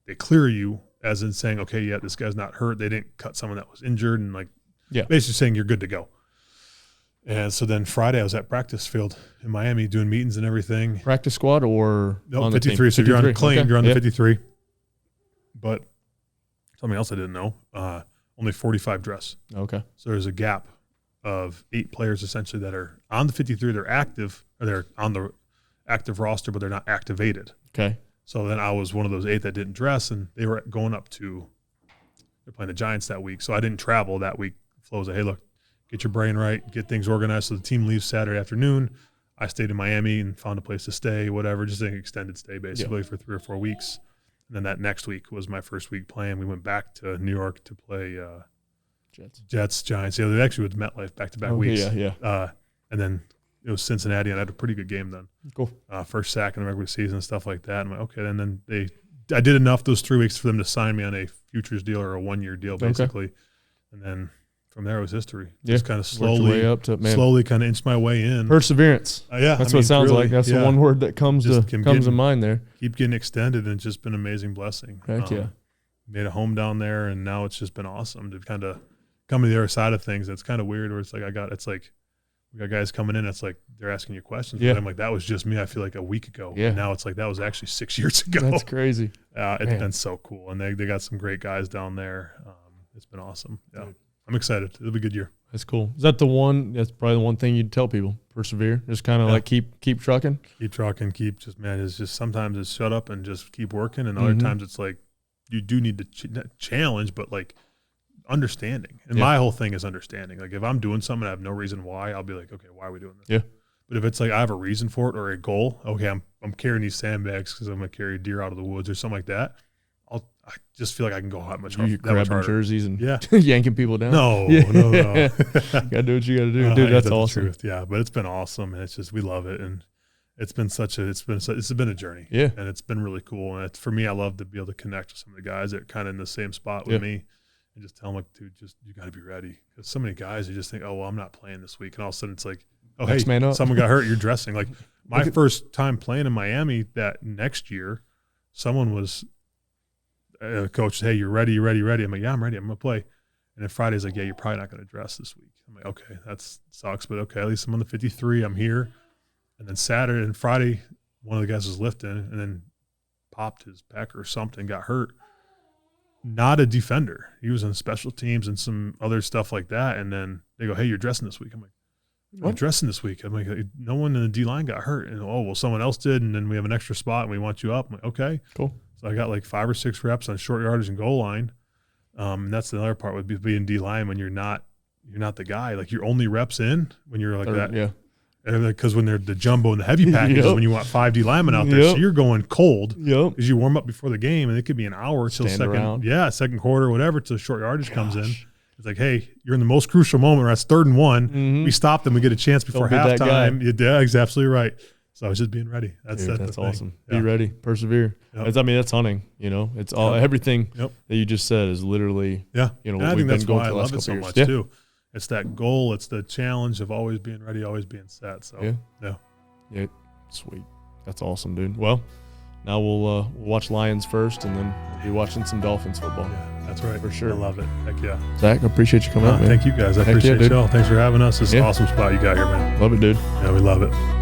S1: They clear you, as in saying, okay, yeah, this guy's not hurt. They didn't cut someone that was injured, and basically saying you're good to go. And so then Friday I was at practice field in Miami doing meetings and everything.
S2: Practice squad or
S1: on 53. So if you're on claim,
S2: okay.
S1: You're on the 53. But something else I didn't know, only 45 dress.
S2: Okay.
S1: So there's a gap of 8 players essentially that are on the 53. They're active, or they're on the active roster, but they're not activated.
S2: Okay.
S1: So then I was one of those 8 that didn't dress, and they were going up to – they're playing the Giants that week. So I didn't travel that week. Flo was like, hey, look, get your brain right, get things organized. So the team leaves Saturday afternoon. I stayed in Miami and found a place to stay, whatever, just an extended stay basically for 3 or 4 weeks. And then that next week was my first week playing. We went back to New York to play Jets, Giants. Yeah, they actually was MetLife back-to-back weeks.
S2: Yeah.
S1: And then it was Cincinnati, and I had a pretty good game then.
S2: Cool.
S1: First sack in the regular season, stuff like that. I'm like, okay. And then I did enough those 3 weeks for them to sign me on a futures deal or a 1-year deal, basically. Okay. And then from there it was history. Just kind of slowly kind of inched my way in.
S2: Perseverance. That's what it sounds like. That's the one word that comes to mind there.
S1: Keep getting extended, and it's just been an amazing blessing.
S2: Heck yeah.
S1: Made a home down there, and now it's just been awesome to kind of come to the other side of things. It's kind of weird where it's like we got guys coming in. It's like they're asking you questions. Yeah. But I'm like, that was just me. I feel like a week ago.
S2: Yeah.
S1: And now it's like that was actually 6 years ago.
S2: That's crazy.
S1: It's been so cool, and they got some great guys down there. It's been awesome. Yeah, I'm excited. It'll be a good year.
S2: That's cool. Is that the one? That's probably the one thing you'd tell people. Persevere. Just kind of like keep trucking.
S1: Keep trucking. It's just sometimes it's shut up and just keep working, and other times it's like you do need to challenge, but like understanding. And my whole thing is understanding. Like if I'm doing something and I have no reason why, I'll be like, okay, why are we doing this?
S2: Yeah.
S1: But if it's like I have a reason for it or a goal, okay, I'm carrying these sandbags because I'm gonna carry a deer out of the woods or something like that. I just feel like I can go that much harder.
S2: You grabbing jerseys and yanking people down.
S1: No.
S2: Gotta do what you gotta do, dude. That's awesome.
S1: Truth. Yeah, but it's been awesome, and it's just we love it, and it's been a journey.
S2: Yeah,
S1: and it's been really cool. And for me, I love to be able to connect with some of the guys that are kind of in the same spot with me, and just tell them like, dude, just you got to be ready, because so many guys you just think, oh well, I'm not playing this week, and all of a sudden it's like, oh
S2: next
S1: hey, someone got hurt, you're dressing. Like my first time playing in Miami that next year, someone was. Coach, hey, you're ready. I'm like, yeah, I'm ready. I'm going to play. And then Friday's like, yeah, you're probably not going to dress this week. I'm like, okay, that sucks, but okay, at least I'm on the 53. I'm here. And then Saturday and Friday, one of the guys was lifting and then popped his pec or something, got hurt. Not a defender. He was on special teams and some other stuff like that. And then they go, hey, you're dressing this week. I'm like, I'm dressing this week. I'm like, no one in the D-line got hurt. And, oh, well, someone else did, and then we have an extra spot and we want you up. I'm like, okay.
S2: Cool.
S1: So I got like 5 or 6 reps on short yardage and goal line. And that's another part with being D-line when you're not the guy. Like you're only reps in when you're like that.
S2: Yeah.
S1: And because when they're the jumbo and the heavy packages, when you want 5 D linemen out there, so you're going cold.
S2: Yep.
S1: Because you warm up before the game, and it could be an hour till second quarter, whatever, till short yardage comes in. It's like, hey, you're in the most crucial moment. That's 3rd and 1. Mm-hmm. We stop them. We get a chance before halftime. Yeah, he's absolutely right. So I was just being ready. That's
S2: awesome. Yeah. Be ready. Persevere. Yep. That's hunting. It's all everything that you just said is literally.
S1: Yeah.
S2: What
S1: I
S2: we've
S1: think that's
S2: been going
S1: why I
S2: for the
S1: love
S2: last
S1: it so
S2: couple
S1: much
S2: years.
S1: too. It's that goal. It's the challenge of always being ready, always being set. So
S2: yeah. Sweet. That's awesome, dude. Well, now we'll watch Lions first, and then we'll be watching some Dolphins football.
S1: Yeah, that's right.
S2: For sure.
S1: I love it. Heck yeah.
S2: Zach, I appreciate you coming out, man.
S1: Thank you guys. I appreciate y'all. Thanks for having us. This is an awesome spot you got here, man.
S2: Love it, dude.
S1: Yeah, we love it.